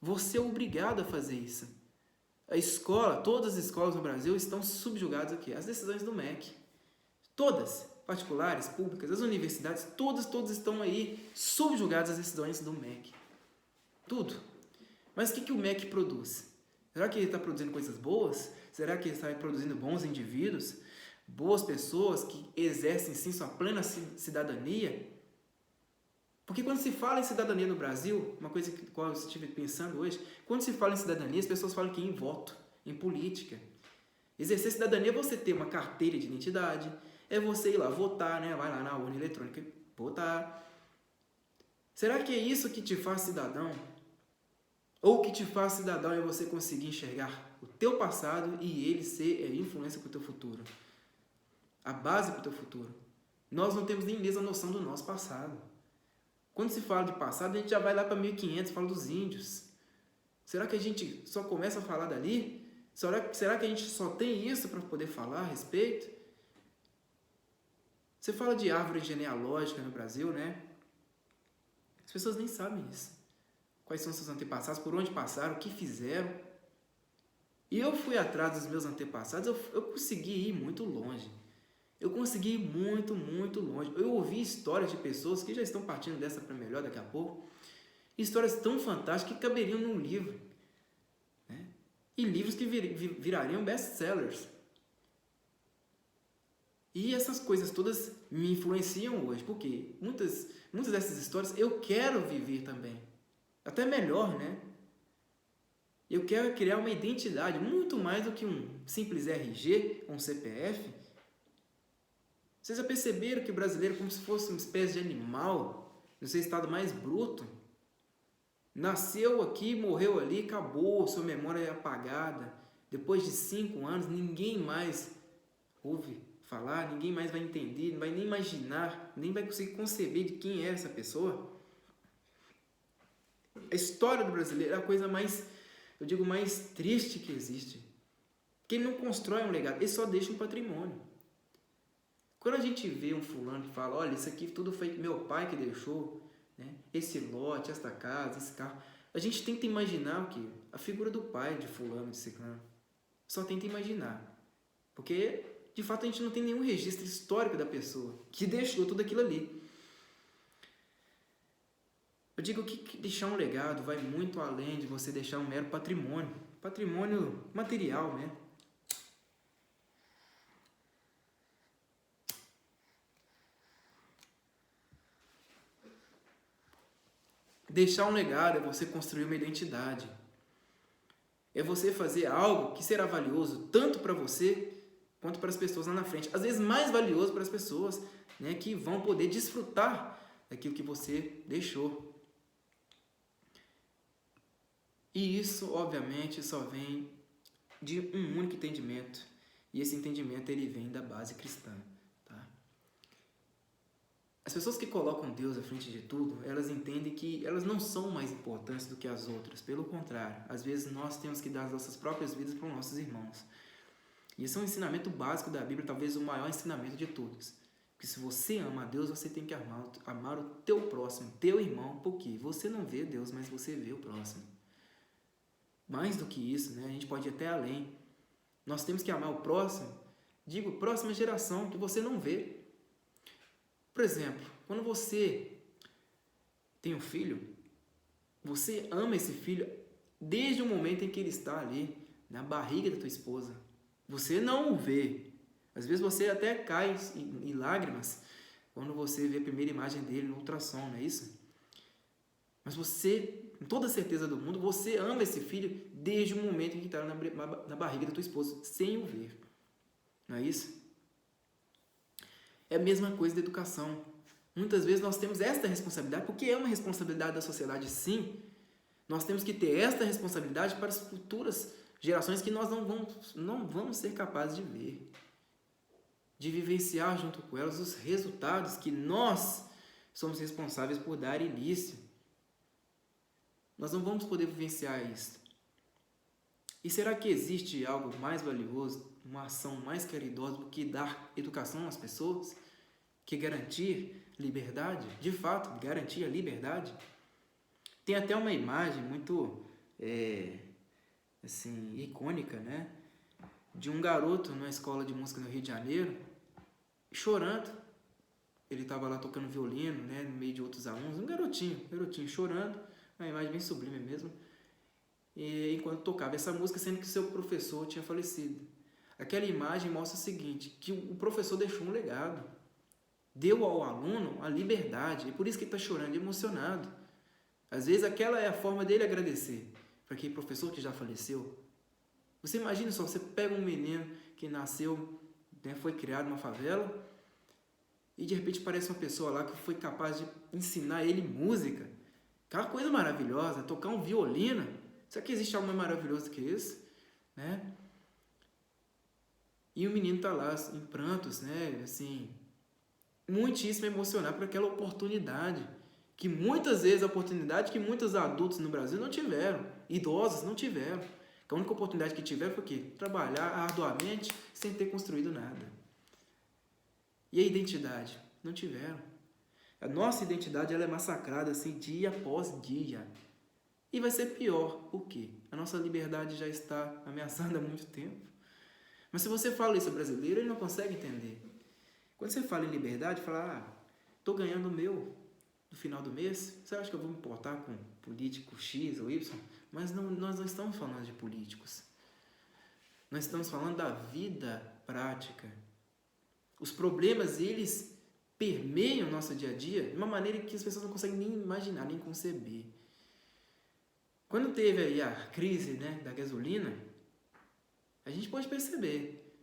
Você é obrigado a fazer isso. A escola, todas as escolas no Brasil estão subjugadas aqui às decisões do MEC. Todas, particulares, públicas, as universidades, todas estão aí subjugadas às decisões do MEC. Tudo. Mas o que o MEC produz? Será que ele está produzindo coisas boas? Será que ele está produzindo bons indivíduos? Boas pessoas que exercem sim sua plena cidadania? Porque quando se fala em cidadania no Brasil, uma coisa que eu estive pensando hoje, quando se fala em cidadania, as pessoas falam que em voto, em política. Exercer cidadania é você ter uma carteira de identidade, é você ir lá votar, né? Vai lá na urna eletrônica e votar. Será que é isso que te faz cidadão? Ou o que te faz cidadão é você conseguir enxergar o teu passado e ele ser influência para o teu futuro? A base para o teu futuro. Nós não temos nem mesmo a noção do nosso passado. Quando se fala de passado, a gente já vai lá para 1500, fala dos índios. Será que a gente só começa a falar dali? Será que a gente só tem isso para poder falar a respeito? Você fala de árvore genealógica no Brasil, né? As pessoas nem sabem isso. Quais são seus antepassados, por onde passaram, o que fizeram. E eu fui atrás dos meus antepassados, eu consegui ir muito longe. Eu consegui ir muito, muito longe. Eu ouvi histórias de pessoas que já estão partindo dessa para melhor daqui a pouco. Histórias tão fantásticas que caberiam num livro. Né? E livros que virariam best-sellers. E essas coisas todas me influenciam hoje. Porque muitas dessas histórias eu quero viver também. Até melhor, né? Eu quero criar uma identidade muito mais do que um simples RG, um CPF. Vocês já perceberam que o brasileiro é como se fosse uma espécie de animal, no seu estado mais bruto? Nasceu aqui, morreu ali, acabou, sua memória é apagada. Depois de 5 anos, ninguém mais ouve falar, ninguém mais vai entender, não vai nem imaginar, nem vai conseguir conceber de quem é essa pessoa. A história do brasileiro é a coisa mais, eu digo, mais triste que existe. Porque ele não constrói um legado, ele só deixa um patrimônio. Quando a gente vê um fulano que fala, olha, isso aqui tudo foi meu pai que deixou, né? Esse lote, esta casa, esse carro, a gente tenta imaginar o quê? A figura do pai de fulano, de ciclano. Só tenta imaginar. Porque, de fato, a gente não tem nenhum registro histórico da pessoa que deixou tudo aquilo ali. Eu digo que deixar um legado vai muito além de você deixar um mero patrimônio. Patrimônio material, né? Deixar um legado é você construir uma identidade. É você fazer algo que será valioso tanto para você quanto para as pessoas lá na frente. Às vezes mais valioso para as pessoas, né, que vão poder desfrutar daquilo que você deixou. E isso, obviamente, só vem de um único entendimento. E esse entendimento ele vem da base cristã. As pessoas que colocam Deus à frente de tudo, elas entendem que elas não são mais importantes do que as outras. Pelo contrário, às vezes nós temos que dar as nossas próprias vidas para os nossos irmãos. E esse é um ensinamento básico da Bíblia, talvez o maior ensinamento de todos. Porque se você ama a Deus, você tem que amar o teu próximo, teu irmão, porque você não vê Deus, mas você vê o próximo. Mais do que isso, né? A gente pode ir até além. Nós temos que amar o próximo, digo, próxima geração, que você não vê. Por exemplo, quando você tem um filho, você ama esse filho desde o momento em que ele está ali, na barriga da tua esposa. Você não o vê. Às vezes você até cai em lágrimas quando você vê a primeira imagem dele no ultrassom, não é isso? Mas você, com toda a certeza do mundo, você ama esse filho desde o momento em que está na barriga da tua esposa, sem o ver. Não é isso? É a mesma coisa da educação. Muitas vezes nós temos esta responsabilidade, porque é uma responsabilidade da sociedade, sim. Nós temos que ter esta responsabilidade para as futuras gerações que nós não vamos ser capazes de ver. De vivenciar junto com elas os resultados que nós somos responsáveis por dar início. Nós não vamos poder vivenciar isso. E será que existe algo mais valioso, uma ação mais caridosa do que dar educação às pessoas? Que garantir liberdade? De fato, garantir a liberdade? Tem até uma imagem muito icônica, né? De um garoto numa escola de música no Rio de Janeiro, chorando. Ele estava lá tocando violino, né, no meio de outros alunos, um garotinho chorando, uma imagem bem sublime mesmo, e enquanto tocava essa música, sendo que seu professor tinha falecido. Aquela imagem mostra o seguinte, que o professor deixou um legado, deu ao aluno a liberdade, e por isso que ele está chorando, emocionado. Às vezes aquela é a forma dele agradecer para aquele professor que já faleceu. Você imagina só, você pega um menino que nasceu, né, foi criado numa favela, e de repente aparece uma pessoa lá que foi capaz de ensinar ele música. Aquela coisa maravilhosa, tocar um violino. Será que existe algo mais maravilhoso do que isso? Né? E o menino está lá em prantos, né? Assim, muitíssimo emocionado por aquela oportunidade. Que muitas vezes, a oportunidade que muitos adultos no Brasil não tiveram, idosos não tiveram. A única oportunidade que tiveram foi o quê? Trabalhar arduamente sem ter construído nada. E a identidade? Não tiveram. A nossa identidade ela é massacrada assim, dia após dia. E vai ser pior. Por quê? A nossa liberdade já está ameaçada há muito tempo. Mas se você fala isso ao brasileiro, ele não consegue entender. Quando você fala em liberdade, fala, estou ganhando o meu no final do mês. Você acha que eu vou me importar com político X ou Y? Mas nós não estamos falando de políticos. Nós estamos falando da vida prática. Os problemas, eles permeiam o nosso dia a dia de uma maneira que as pessoas não conseguem nem imaginar, nem conceber. Quando teve aí a crise, né, da gasolina, a gente pode perceber.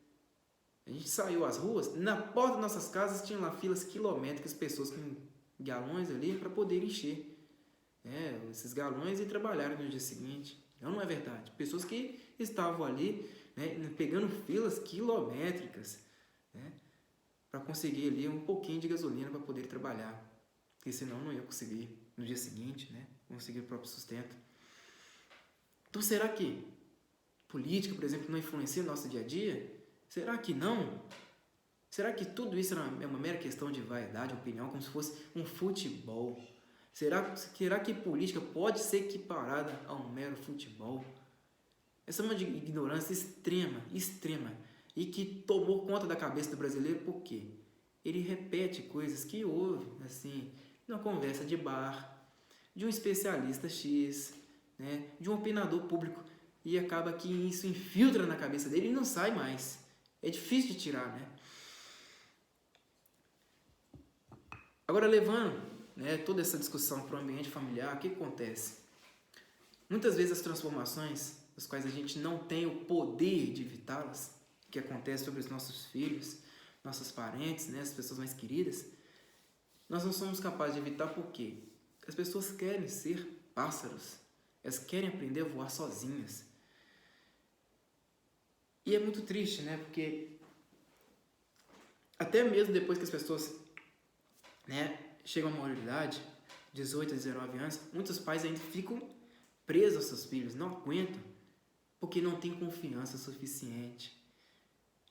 A gente saiu às ruas, na porta das nossas casas tinham lá filas quilométricas, pessoas com galões ali para poder encher esses galões e trabalhar no dia seguinte. Não é verdade. Pessoas que estavam ali, né, pegando filas quilométricas, né, para conseguir ali um pouquinho de gasolina para poder trabalhar, porque senão não ia conseguir no dia seguinte, né, conseguir o próprio sustento. Então será que política, por exemplo, não influencia o nosso dia a dia? Será que não? Será que tudo isso é uma mera questão de vaidade, opinião, como se fosse um futebol? Será que política pode ser equiparada a um mero futebol? Essa é uma ignorância extrema, e que tomou conta da cabeça do brasileiro, por quê? Ele repete coisas que houve, assim, numa conversa de bar, de um especialista X, né, de um opinador público, e acaba que isso infiltra na cabeça dele e não sai mais. É difícil de tirar, né? Agora, levando, né, toda essa discussão para o ambiente familiar, o que acontece? Muitas vezes as transformações, as quais a gente não tem o poder de evitá-las, que acontece sobre os nossos filhos, nossos parentes, né, as pessoas mais queridas, nós não somos capazes de evitar por quê? As pessoas querem ser pássaros, elas querem aprender a voar sozinhas. E é muito triste, né, porque até mesmo depois que as pessoas, né, chegam à maioridade, 18 a 19 anos, muitos pais ainda ficam presos aos seus filhos, não aguentam, porque não têm confiança suficiente.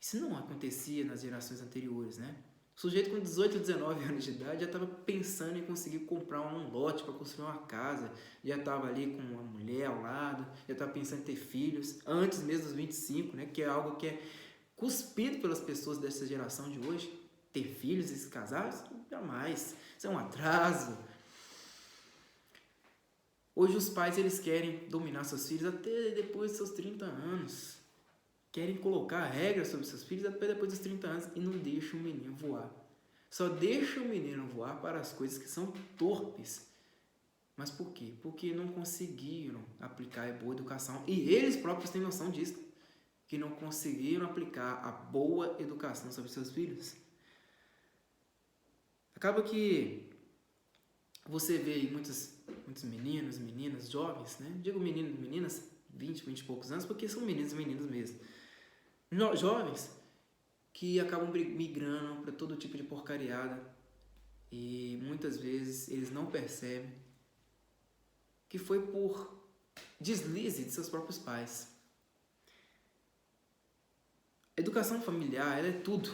Isso não acontecia nas gerações anteriores, né? O sujeito com 18, 19 anos de idade já estava pensando em conseguir comprar um lote para construir uma casa, já estava ali com uma mulher ao lado, já estava pensando em ter filhos, antes mesmo dos 25, né? Que é algo que é cuspido pelas pessoas dessa geração de hoje. Ter filhos e se casar? Jamais. Isso é um atraso. Hoje os pais eles querem dominar seus filhos até depois dos seus 30 anos. Querem colocar regras sobre seus filhos até depois dos 30 anos e não deixam o menino voar. Só deixam o menino voar para as coisas que são torpes. Mas por quê? Porque não conseguiram aplicar a boa educação. E eles próprios têm noção disso. Que não conseguiram aplicar a boa educação sobre seus filhos. Acaba que você vê aí muitos meninos, meninas, jovens, né? Digo meninos e meninas, 20 e poucos anos, porque são meninos e meninas mesmo. Jovens que acabam migrando para todo tipo de porcariada e muitas vezes eles não percebem que foi por deslize de seus próprios pais. A educação familiar, ela é tudo.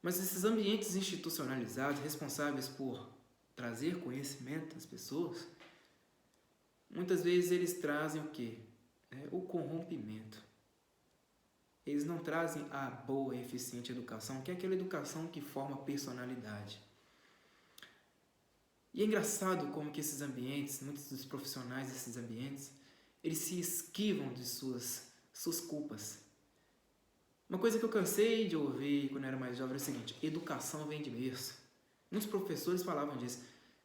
Mas esses ambientes institucionalizados, responsáveis por trazer conhecimento às pessoas, muitas vezes eles trazem o quê? O corrompimento. Eles não trazem a boa e eficiente educação, que é aquela educação que forma personalidade. E é engraçado como que esses ambientes, muitos dos profissionais desses ambientes, eles se esquivam de suas culpas. Uma coisa que eu cansei de ouvir quando eu era mais jovem era o seguinte: educação vem de berço. Muitos professores falavam disso.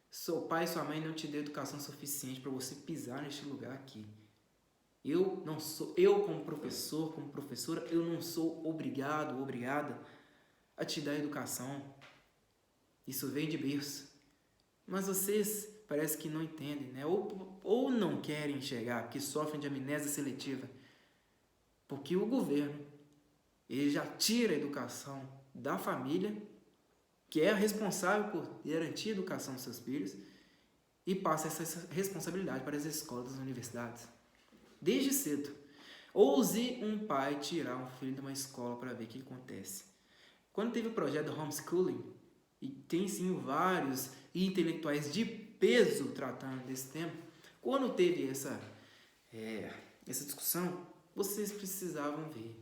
Seu pai e sua mãe não te deu educação suficiente para você pisar neste lugar aqui. Eu como professor, como professora, eu não sou obrigado, obrigada a te dar educação. Isso vem de berço. Mas vocês parece que não entendem, né? Ou não querem enxergar, porque sofrem de amnésia seletiva. Porque o governo, ele já tira a educação da família, que é a responsável por garantir a educação dos seus filhos, e passa essa responsabilidade para as escolas e as universidades. Desde cedo. Ouse um pai tirar um filho de uma escola para ver o que acontece. Quando teve o projeto do homeschooling, e tem sim vários intelectuais de peso tratando desse tema, quando teve essa discussão, vocês precisavam ver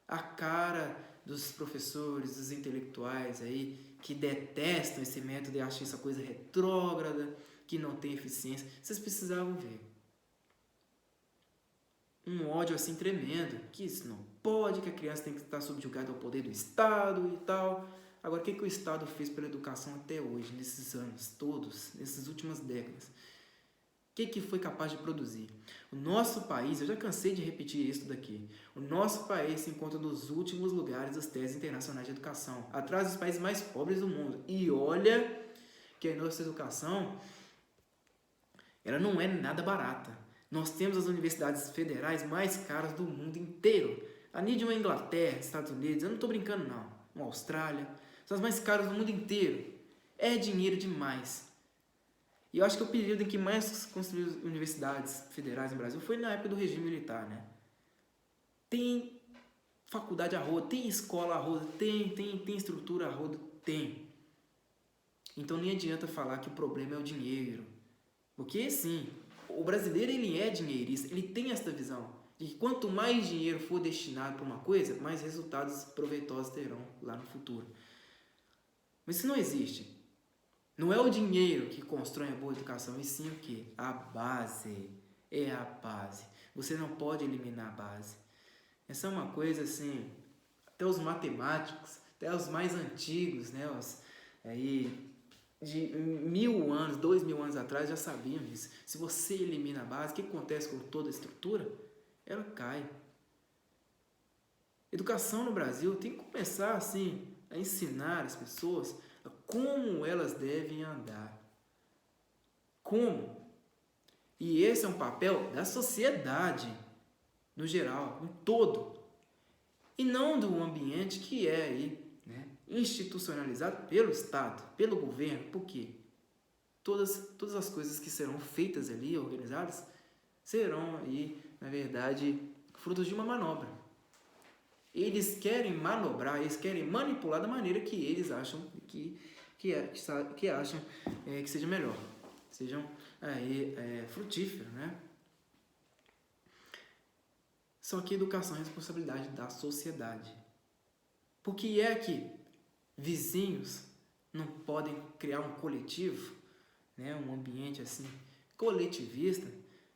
a cara dos professores, dos intelectuais aí, que detestam esse método e acham essa coisa retrógrada, que não tem eficiência. Vocês precisavam ver. Um ódio assim tremendo, que isso não pode, que a criança tem que estar subjugada ao poder do Estado e tal. Agora, o que o Estado fez pela educação até hoje, nesses anos todos, nessas últimas décadas? O que foi capaz de produzir? O nosso país, eu já cansei de repetir isso daqui, o nosso país se encontra nos últimos lugares das teses internacionais de educação, atrás dos países mais pobres do mundo. E olha que a nossa educação, ela não é nada barata. Nós temos as universidades federais mais caras do mundo inteiro. A nível de Inglaterra, Estados Unidos, eu não estou brincando não, uma Austrália, são as mais caras do mundo inteiro. É dinheiro demais. E eu acho que o período em que mais construíram universidades federais no Brasil foi na época do regime militar, né? Tem faculdade a rodo, tem escola a rodo, tem estrutura a rodo, tem. Então nem adianta falar que o problema é o dinheiro. Porque sim, o brasileiro ele é dinheirista, ele tem essa visão. E quanto mais dinheiro for destinado para uma coisa, mais resultados proveitosos terão lá no futuro. Mas isso não existe. Não é o dinheiro que constrói a boa educação, e sim o quê? A base. É a base. Você não pode eliminar a base. Essa é uma coisa assim, até os matemáticos, até os mais antigos, né? De 1000 anos, 2000 anos atrás já sabiam disso. Se você elimina a base, o que acontece com toda a estrutura? Ela cai. Educação no Brasil tem que começar assim, a ensinar as pessoas como elas devem andar. Como? E esse é um papel da sociedade, no geral, em todo. E não do ambiente que é aí, né, institucionalizado pelo Estado, pelo governo. Por quê? Todas as coisas que serão feitas ali, organizadas, serão aí, na verdade, frutos de uma manobra. Eles querem manobrar, eles querem manipular da maneira que eles acham que acham que seja melhor, sejam frutíferos, né? Só que educação é responsabilidade da sociedade. Por que é que vizinhos não podem criar um coletivo, né, um ambiente assim coletivista,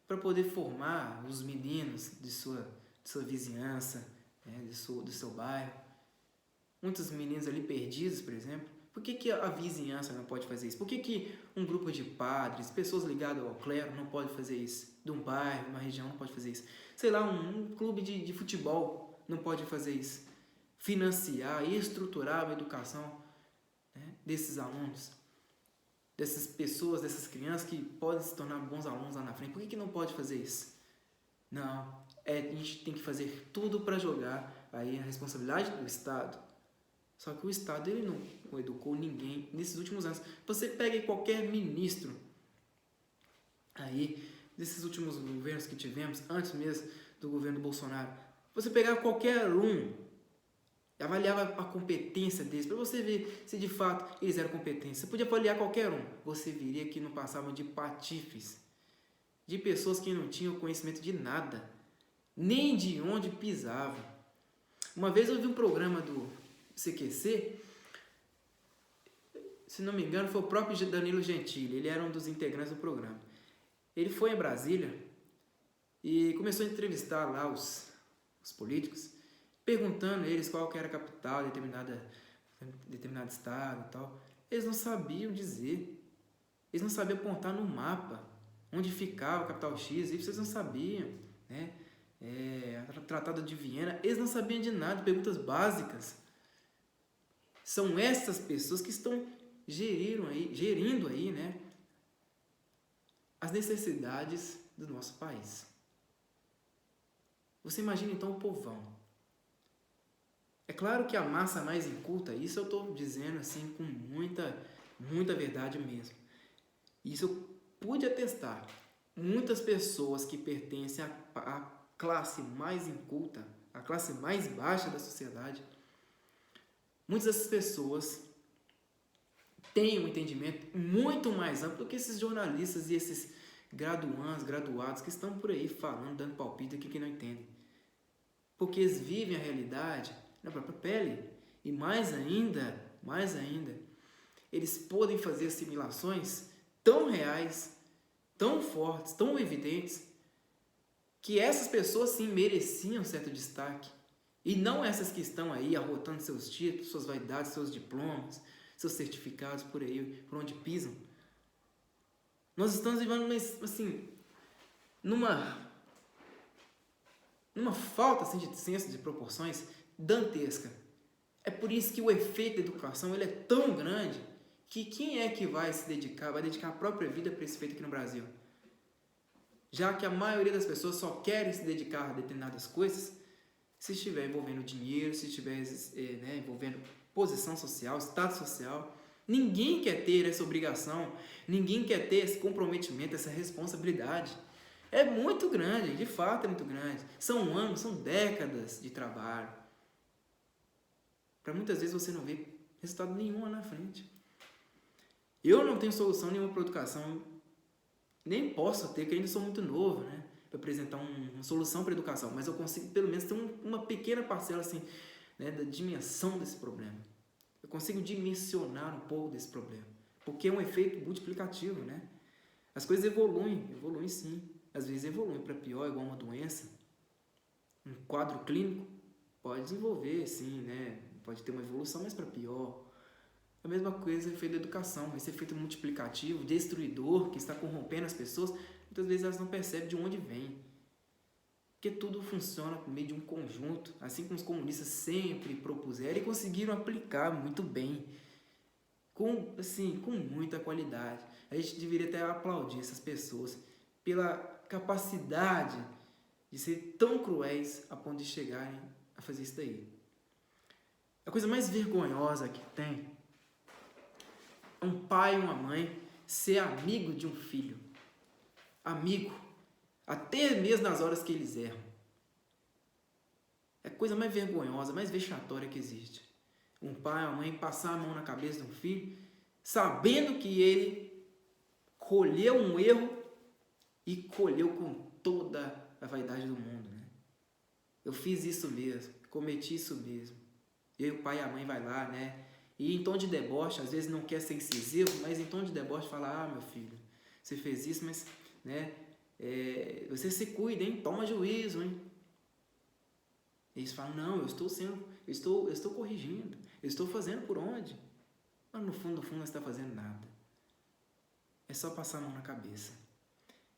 para poder formar os meninos de sua vizinhança, né, do seu bairro? Muitos meninos ali perdidos, por exemplo. Por que a vizinhança não pode fazer isso? Por que um grupo de padres, pessoas ligadas ao clero não pode fazer isso? De um bairro, uma região não pode fazer isso? Sei lá, um clube de futebol não pode fazer isso? Financiar e estruturar a educação, né, desses alunos, dessas pessoas, dessas crianças que podem se tornar bons alunos lá na frente. Por que não pode fazer isso? Não, a gente tem que fazer tudo para jogar aí a responsabilidade do Estado. Só que o Estado ele não educou ninguém nesses últimos anos. Você pega qualquer ministro aí, desses últimos governos que tivemos, antes mesmo do governo Bolsonaro, você pegar qualquer um, avaliava a competência deles, para você ver se de fato eles eram competentes. Você podia avaliar qualquer um, você viria que não passavam de patifes, de pessoas que não tinham conhecimento de nada, nem de onde pisavam. Uma vez eu vi um programa do CQC, se não me engano foi o próprio Danilo Gentili, ele era um dos integrantes do programa. Ele foi em Brasília e começou a entrevistar lá os políticos, perguntando a eles qual que era a capital de determinado estado e tal. Eles não sabiam dizer, eles não sabiam apontar no mapa onde ficava a capital X, e vocês não sabiam, né? Tratado de Viena, eles não sabiam de nada, perguntas básicas. São essas pessoas que estão gerindo aí, né, as necessidades do nosso país. Você imagina então o povão. É claro que a massa mais inculta, isso eu estou dizendo assim com muita verdade mesmo. Isso eu pude atestar. Muitas pessoas que pertencem à classe mais inculta, à classe mais baixa da sociedade, muitas dessas pessoas têm um entendimento muito mais amplo do que esses jornalistas e esses graduados que estão por aí falando, dando palpite aqui que não entendem. Porque eles vivem a realidade na própria pele. E mais ainda, eles podem fazer assimilações tão reais, tão fortes, tão evidentes, que essas pessoas sim mereciam certo destaque. E não essas que estão aí arrotando seus títulos, suas vaidades, seus diplomas, seus certificados por aí, por onde pisam. Nós estamos vivendo assim, numa falta assim, de senso de proporções dantesca. É por isso que o efeito da educação ele é tão grande que quem é que vai se dedicar, vai dedicar a própria vida para esse efeito aqui no Brasil? Já que a maioria das pessoas só querem se dedicar a determinadas coisas se estiver envolvendo dinheiro, se estiver envolvendo posição social, status social. Ninguém quer ter essa obrigação, ninguém quer ter esse comprometimento, essa responsabilidade. É muito grande, de fato é muito grande. São anos, são décadas de trabalho. Para muitas vezes você não vê resultado nenhum lá na frente. Eu não tenho solução nenhuma para a educação, nem posso ter, porque ainda sou muito novo, né, para apresentar uma solução para a educação, mas eu consigo pelo menos ter uma pequena parcela assim, né, da dimensão desse problema. Eu consigo dimensionar um pouco desse problema, porque é um efeito multiplicativo, né? As coisas evoluem sim. Às vezes evoluem para pior, igual uma doença. Um quadro clínico pode desenvolver, sim, né? Pode ter uma evolução, mas para pior. A mesma coisa é o efeito da educação, esse efeito multiplicativo, destruidor, que está corrompendo as pessoas, muitas vezes elas não percebem de onde vem. Porque tudo funciona por meio de um conjunto, assim como os comunistas sempre propuseram e conseguiram aplicar muito bem, com muita qualidade. A gente deveria até aplaudir essas pessoas pela capacidade de ser tão cruéis a ponto de chegarem a fazer isso daí. A coisa mais vergonhosa que tem é um pai e uma mãe ser amigo de um filho. Amigo. Até mesmo nas horas que eles erram. É a coisa mais vergonhosa, mais vexatória que existe. Um pai, uma mãe passar a mão na cabeça de um filho, sabendo que ele colheu um erro e colheu com toda a vaidade do mundo, né? Eu fiz isso mesmo, cometi isso mesmo. E aí o pai e a mãe vai lá, né? E em tom de deboche, às vezes não quer ser incisivo, mas em tom de deboche fala, meu filho, você fez isso, mas, né? Você se cuida, hein? Toma juízo, hein? Eles falam, não, eu estou corrigindo, eu estou fazendo por onde? Mas no fundo não está fazendo nada. É só passar a mão na cabeça.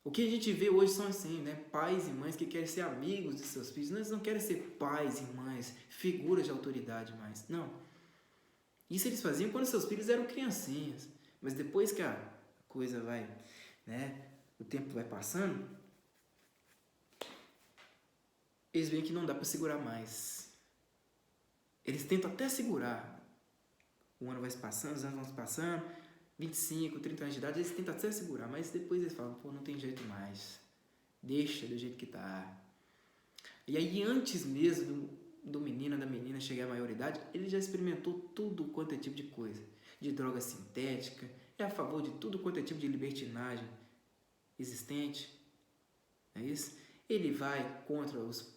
O que a gente vê hoje são assim, né? Pais e mães que querem ser amigos de seus filhos. Eles não querem ser pais e mães, figuras de autoridade mais. Não. Isso eles faziam quando seus filhos eram criancinhas. Mas depois que a coisa vai, né? O tempo vai passando, eles veem que não dá para segurar mais. Eles tentam até segurar. O ano vai se passando, os anos vão se passando, 25, 30 anos de idade, eles tentam até segurar, mas depois eles falam, pô, não tem jeito mais. Deixa do jeito que tá. E aí, antes mesmo do menino, da menina chegar à maioridade, ele já experimentou tudo quanto é tipo de coisa. De droga sintética, é a favor de tudo quanto é tipo de libertinagem existente. É isso? Ele vai contra os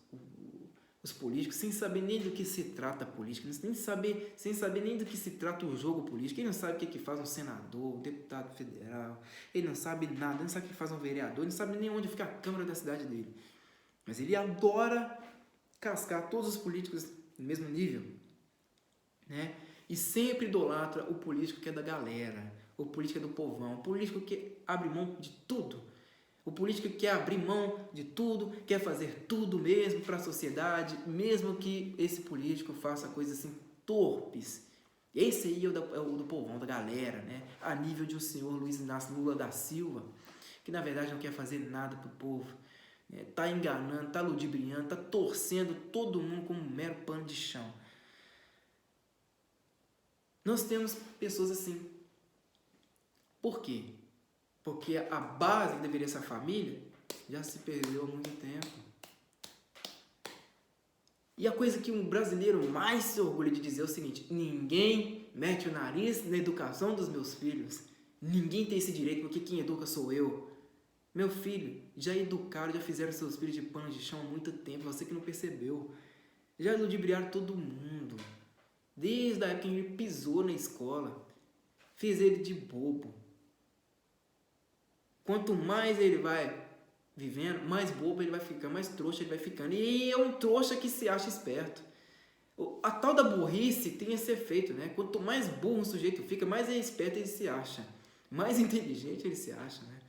políticos sem saber nem do que se trata a política, sem saber nem do que se trata o jogo político. Ele não sabe o que faz um senador, um deputado federal, ele não sabe nada, ele não sabe o que faz um vereador, ele não sabe nem onde fica a Câmara da cidade dele. Mas ele adora cascar todos os políticos no mesmo nível, né? E sempre idolatra o político que é da galera, o político que é do povão, o político que abre mão de tudo. O político quer abrir mão de tudo, quer fazer tudo mesmo para a sociedade, mesmo que esse político faça coisas assim torpes. Esse aí é o do povão, da galera, né? A nível de o senhor Luiz Inácio Lula da Silva, que na verdade não quer fazer nada para o povo. Tá enganando, tá ludibriando, tá torcendo todo mundo como um mero pano de chão. Nós temos pessoas assim. Por quê? Porque a base que deveria ser a família já se perdeu há muito tempo. E a coisa que um brasileiro mais se orgulha de dizer é o seguinte: ninguém mete o nariz na educação dos meus filhos. Ninguém tem esse direito, porque quem educa sou eu. Meu filho, já educaram, já fizeram seus filhos de pano de chão há muito tempo, você que não percebeu. Já ludibriaram todo mundo. Desde a época que ele pisou na escola. Fez ele de bobo. Quanto mais ele vai vivendo, mais bobo ele vai ficando, mais trouxa ele vai ficando. E é um trouxa que se acha esperto. A tal da burrice tem esse efeito, né? Quanto mais burro um sujeito fica, mais esperto ele se acha. Mais inteligente ele se acha, né?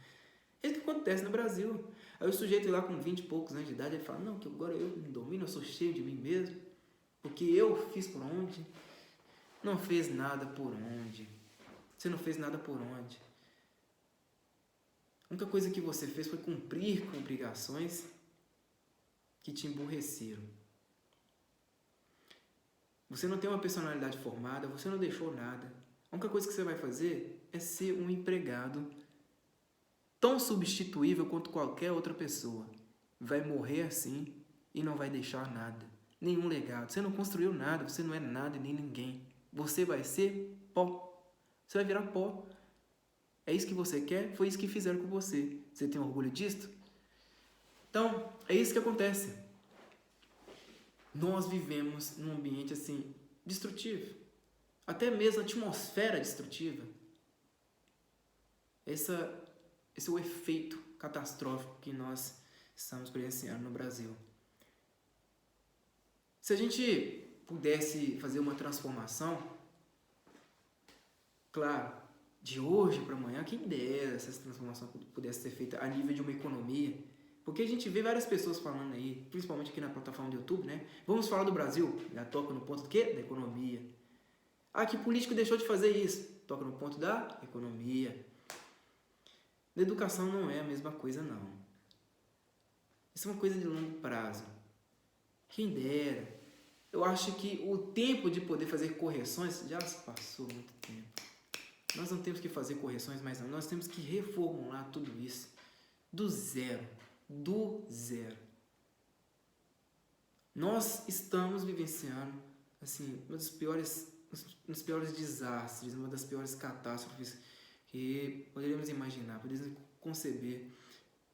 É isso que acontece no Brasil. Aí o sujeito lá com 20 e poucos anos de idade, ele fala, não, que agora eu me domino, eu sou cheio de mim mesmo, porque eu fiz por onde? Não fez nada por onde. Você não fez nada por onde. A única coisa que você fez foi cumprir com obrigações que te emburreceram. Você não tem uma personalidade formada, você não deixou nada. A única coisa que você vai fazer é ser um empregado tão substituível quanto qualquer outra pessoa. Vai morrer assim e não vai deixar nada. Nenhum legado. Você não construiu nada, você não é nada e nem ninguém. Você vai ser pó. Você vai virar pó. É isso que você quer? Foi isso que fizeram com você. Você tem orgulho disso? Então, é isso que acontece. Nós vivemos num ambiente assim, destrutivo. Até mesmo a atmosfera destrutiva. Esse é o efeito catastrófico que nós estamos presenciando no Brasil. Se a gente pudesse fazer uma transformação, claro, de hoje para amanhã, quem dera se essa transformação pudesse ser feita a nível de uma economia. Porque a gente vê várias pessoas falando aí, principalmente aqui na plataforma do YouTube, né? Vamos falar do Brasil, já toca no ponto do quê? Da economia. Ah, que político deixou de fazer isso? Toca no ponto da economia. Na educação não é a mesma coisa, não. Isso é uma coisa de longo prazo. Quem dera. Eu acho que o tempo de poder fazer correções já se passou há muito tempo. Nós não temos que fazer correções mais não. Nós temos que reformular tudo isso do zero. Do zero. Nós estamos vivenciando assim, um dos piores desastres, uma das piores catástrofes que poderíamos imaginar, poderíamos conceber,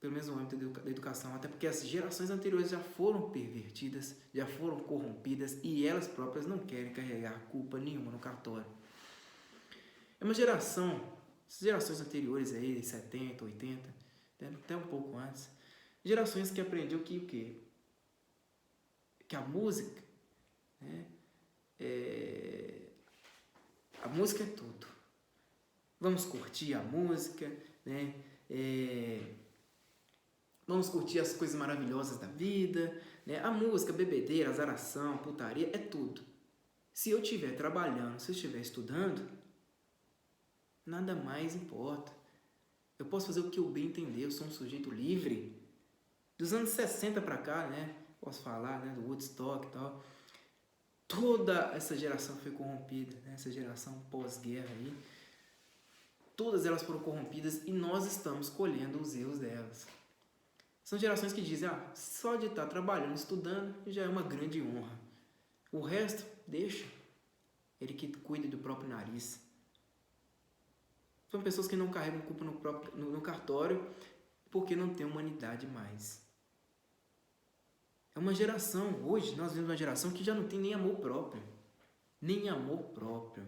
pelo menos no âmbito da educação, até porque as gerações anteriores já foram pervertidas, já foram corrompidas e elas próprias não querem carregar culpa nenhuma no cartório. É uma geração, as gerações anteriores aí, 70, 80, até um pouco antes, gerações que aprendiam que o quê? Que a música, né? A música é tudo. Vamos curtir a música, né? Vamos curtir as coisas maravilhosas da vida, né? A música, bebedeira, azaração, putaria, é tudo. Se eu estiver trabalhando, se eu estiver estudando, nada mais importa. Eu posso fazer o que eu bem entender, eu sou um sujeito livre. Dos anos 60 para cá, né? Posso falar, né? Do Woodstock e tal. Toda essa geração foi corrompida, né? Essa geração pós-guerra aí. Todas elas foram corrompidas e nós estamos colhendo os erros delas. São gerações que dizem, só de estar trabalhando, estudando, já é uma grande honra. O resto, deixa. Ele que cuide do próprio nariz. São pessoas que não carregam culpa no cartório porque não tem humanidade mais. É uma geração, hoje nós vivemos uma geração que já não tem nem amor próprio. Nem amor próprio.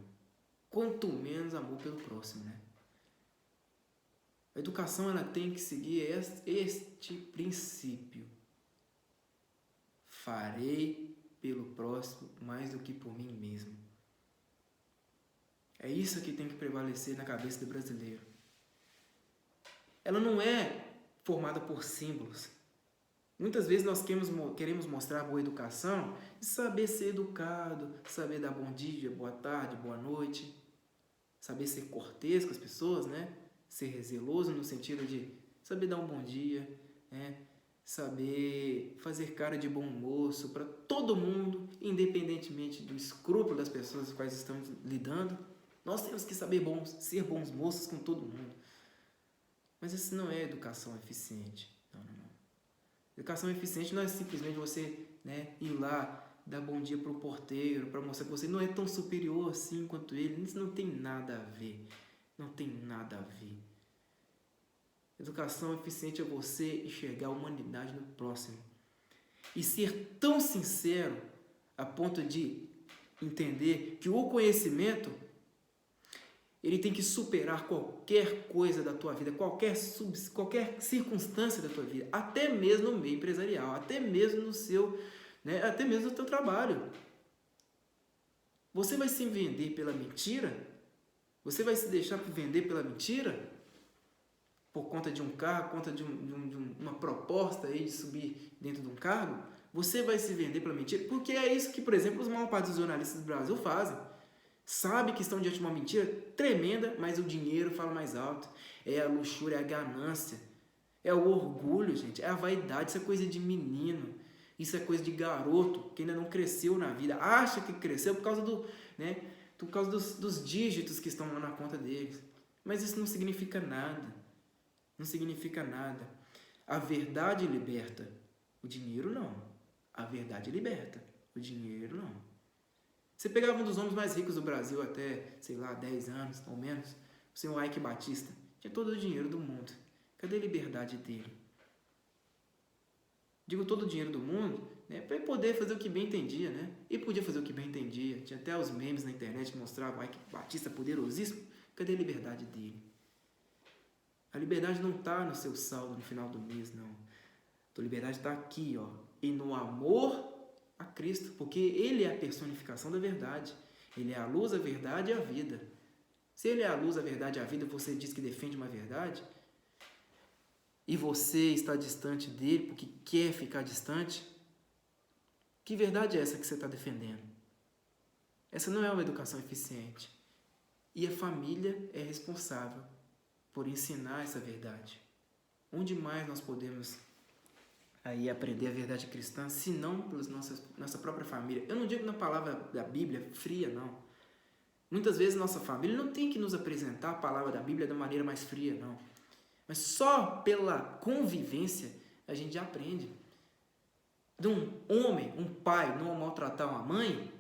Quanto menos amor pelo próximo, né? A educação ela tem que seguir este princípio. Farei pelo próximo mais do que por mim mesmo. É isso que tem que prevalecer na cabeça do brasileiro. Ela não é formada por símbolos. Muitas vezes nós queremos mostrar boa educação e saber ser educado, saber dar bom dia, boa tarde, boa noite, saber ser cortês com as pessoas, né? Ser zeloso no sentido de saber dar um bom dia, né? Saber fazer cara de bom moço para todo mundo, independentemente do escrúpulo das pessoas com as quais estamos lidando. Nós temos que saber ser bons moços com todo mundo. Mas isso não é educação eficiente. Não. Educação eficiente não é simplesmente você, né, ir lá, dar bom dia para o porteiro, para mostrar que você não é tão superior assim quanto ele. Isso não tem nada a ver. Não tem nada a ver. Educação eficiente é você enxergar a humanidade no próximo. E ser tão sincero a ponto de entender que o conhecimento ele tem que superar qualquer coisa da tua vida, qualquer circunstância da tua vida, até mesmo no meio empresarial, até mesmo no seu, né, até mesmo no teu trabalho. Você vai se vender pela mentira? Você vai se deixar vender pela mentira? Por conta de um cargo, por conta de uma proposta aí de subir dentro de um cargo? Você vai se vender pela mentira? Porque é isso que, por exemplo, os maior parte dos jornalistas do Brasil fazem. Sabe que estão diante de uma mentira tremenda, mas o dinheiro fala mais alto. É a luxúria, é a ganância, é o orgulho, gente, é a vaidade. Isso é coisa de menino, isso é coisa de garoto que ainda não cresceu na vida. Acha que cresceu por causa dos dígitos que estão lá na conta deles. Mas isso não significa nada. Não significa nada. A verdade liberta. O dinheiro não. A verdade liberta. O dinheiro não. Você pegava um dos homens mais ricos do Brasil até, 10 anos, ou menos, o senhor Ike Batista, tinha todo o dinheiro do mundo. Cadê a liberdade dele? Digo todo o dinheiro do mundo, né, para ele poder fazer o que bem entendia, né? Ele podia fazer o que bem entendia. Tinha até os memes na internet que mostravam o Ike Batista poderosíssimo. Cadê a liberdade dele? A liberdade não está no seu saldo no final do mês, não. A liberdade está aqui, ó, e no amor a Cristo, porque Ele é a personificação da verdade. Ele é a luz, a verdade e a vida. Se Ele é a luz, a verdade e a vida, você diz que defende uma verdade, e você está distante dele porque quer ficar distante, que verdade é essa que você está defendendo? Essa não é uma educação eficiente. E a família é responsável por ensinar essa verdade. Onde mais nós podemos aí aprender a verdade cristã, se não pela nossa própria família? Eu não digo na palavra da Bíblia fria, não. Muitas vezes nossa família não tem que nos apresentar a palavra da Bíblia da maneira mais fria, não. Mas só pela convivência a gente já aprende. de um homem, um pai, não maltratar uma mãe,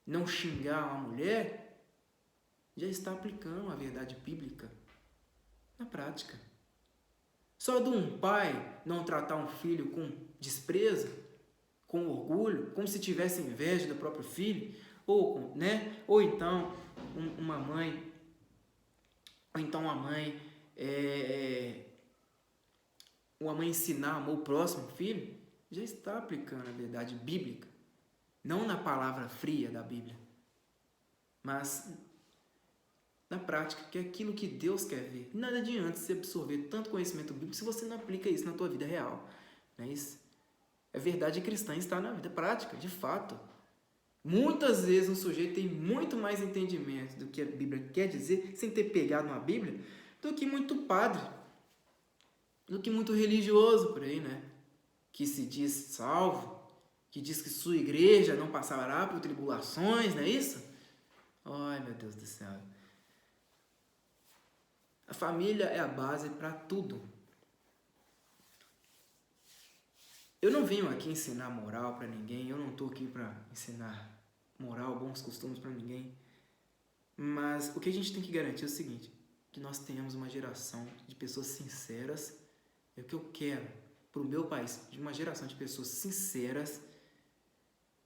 não xingar uma mulher, já está aplicando a verdade bíblica na prática. Só de um pai não tratar um filho com desprezo, com orgulho, como se tivesse inveja do próprio filho, ou então uma mãe, uma mãe ensinar amor ao próximo filho, já está aplicando a verdade bíblica, não na palavra fria da Bíblia, mas na prática, que é aquilo que Deus quer ver. Nada adianta você absorver tanto conhecimento bíblico se você não aplica isso na tua vida real. Não é isso? A verdade cristã está na vida prática, de fato. Muitas vezes um sujeito tem muito mais entendimento do que a Bíblia quer dizer, sem ter pegado uma Bíblia, do que muito padre, do que muito religioso por aí, né? Que se diz salvo, que diz que sua igreja não passará por tribulações, não é isso? Ai, meu Deus do céu. A família é a base para tudo. Eu não venho aqui ensinar moral para ninguém, eu não estou aqui para ensinar moral, bons costumes para ninguém. Mas o que a gente tem que garantir é o seguinte, que nós tenhamos uma geração de pessoas sinceras. É o que eu quero para o meu país, de uma geração de pessoas sinceras,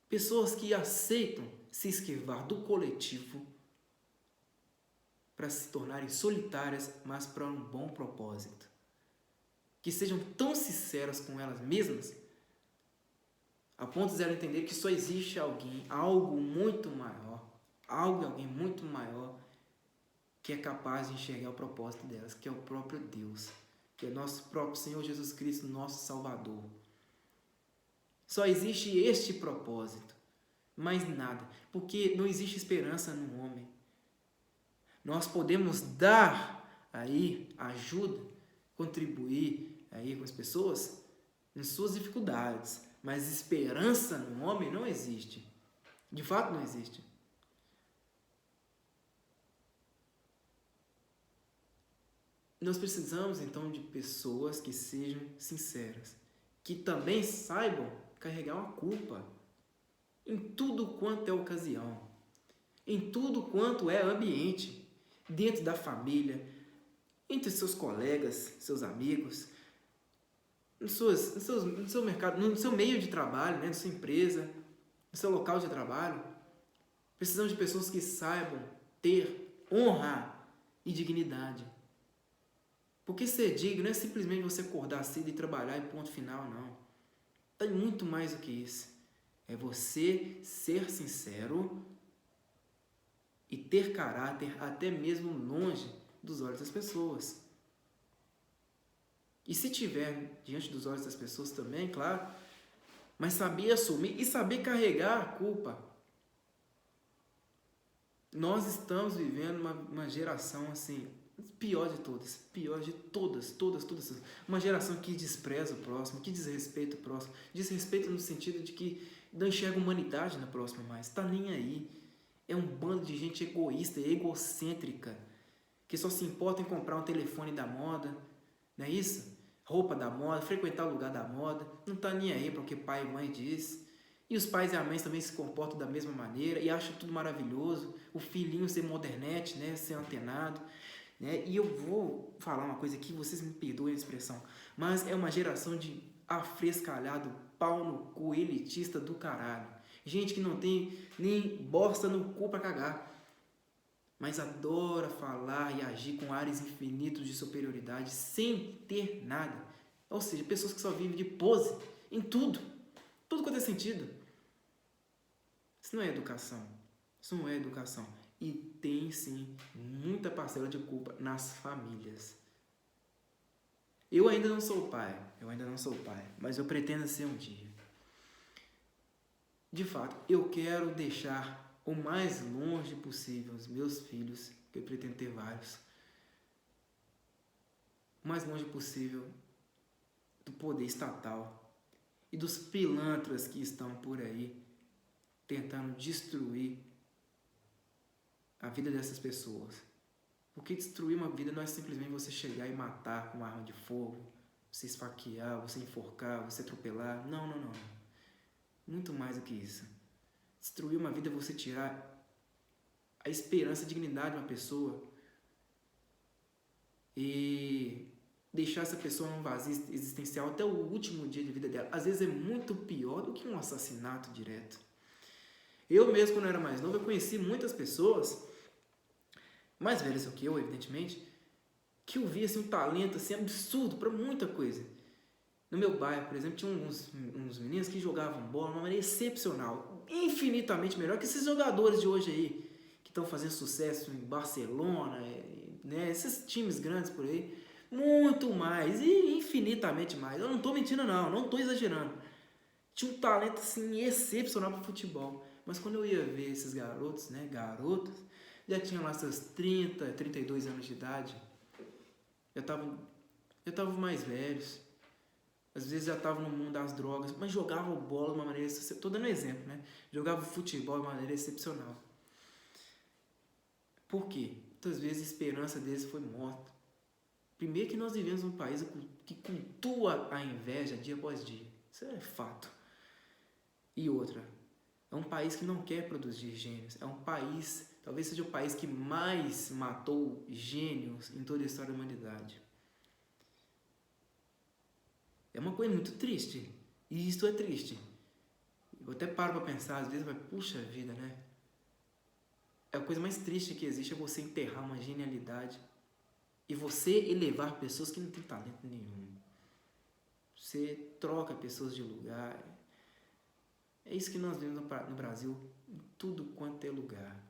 pessoas que aceitam se esquivar do coletivo para se tornarem solitárias, mas para um bom propósito. Que sejam tão sinceras com elas mesmas, a ponto de elas entender que só existe alguém muito maior, que é capaz de enxergar o propósito delas, que é o próprio Deus, que é nosso próprio Senhor Jesus Cristo, nosso Salvador. Só existe este propósito, mais nada, porque não existe esperança no homem. Nós podemos dar aí ajuda, contribuir aí com as pessoas em suas dificuldades, mas esperança no homem não existe. De fato não existe. Nós precisamos então de pessoas que sejam sinceras, que também saibam carregar uma culpa em tudo quanto é ocasião, em tudo quanto é ambiente, dentro da família, entre seus colegas, seus amigos, no seu mercado, no seu meio de trabalho, né, na sua empresa, no seu local de trabalho. Precisamos de pessoas que saibam ter honra e dignidade. Porque ser digno não é simplesmente você acordar cedo e trabalhar e ponto final, não. Tem muito mais do que isso. É você ser sincero e ter caráter até mesmo longe dos olhos das pessoas. E se tiver diante dos olhos das pessoas também, claro, mas saber assumir e saber carregar a culpa. Nós estamos vivendo uma geração assim, pior de todas. Uma geração que despreza o próximo, que desrespeita o próximo. Desrespeita no sentido de que não enxerga humanidade na próxima mais. Está nem aí. É um bando de gente egoísta, egocêntrica, que só se importa em comprar um telefone da moda, não é isso? Roupa da moda, frequentar o lugar da moda, não está nem aí para o que pai e mãe diz. E os pais e as mães também se comportam da mesma maneira e acham tudo maravilhoso. O filhinho ser modernete, né? Ser antenado. Né? E eu vou falar uma coisa aqui, vocês me perdoem a expressão, mas é uma geração de afrescalhado, pau no cu, elitista do caralho. Gente que não tem nem bosta no cu para cagar, mas adora falar e agir com ares infinitos de superioridade sem ter nada. Ou seja, pessoas que só vivem de pose em tudo quanto é sentido. Isso não é educação. E tem sim muita parcela de culpa nas famílias. Eu ainda não sou pai, mas eu pretendo ser um dia. De fato, eu quero deixar o mais longe possível os meus filhos, que eu pretendo ter vários, o mais longe possível do poder estatal e dos pilantras que estão por aí tentando destruir a vida dessas pessoas. Porque destruir uma vida não é simplesmente você chegar e matar com uma arma de fogo, você esfaquear, você enforcar, você atropelar. Não, não, não. Muito mais do que isso. Destruir uma vida é você tirar a esperança, a dignidade de uma pessoa e deixar essa pessoa num vazio existencial até o último dia de vida dela. Às vezes é muito pior do que um assassinato direto. Eu mesmo, quando eu era mais novo, eu conheci muitas pessoas, mais velhas do que eu, evidentemente, que eu via assim, um talento assim, absurdo para muita coisa. No meu bairro, por exemplo, tinha uns meninos que jogavam bola de uma maneira excepcional, infinitamente melhor que esses jogadores de hoje aí, que estão fazendo sucesso em Barcelona, né, esses times grandes por aí. Muito mais e infinitamente mais. Eu não estou mentindo não estou exagerando. Tinha um talento assim excepcional para futebol. Mas quando eu ia ver esses garotos, né, garotas, já tinham lá seus 30, 32 anos de idade. Já estavam mais velhos. Às vezes já estavam no mundo das drogas, mas jogavam bola de uma maneira, estou dando um exemplo, né? Jogavam futebol de uma maneira excepcional. Por quê? Muitas vezes a esperança deles foi morta. Primeiro que nós vivemos num país que cultua a inveja dia após dia. Isso é fato. E outra, é um país que não quer produzir gênios. É um país, talvez seja o país que mais matou gênios em toda a história da humanidade. É uma coisa muito triste. E isto é triste. Eu até paro para pensar, às vezes, mas puxa vida, né? A coisa mais triste que existe é você enterrar uma genialidade e você elevar pessoas que não têm talento nenhum. Você troca pessoas de lugar. É isso que nós vemos no Brasil, em tudo quanto é lugar.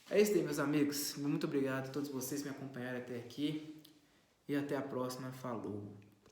É isso aí, meus amigos. Muito obrigado a todos vocês que me acompanharam até aqui. E até a próxima. Falou!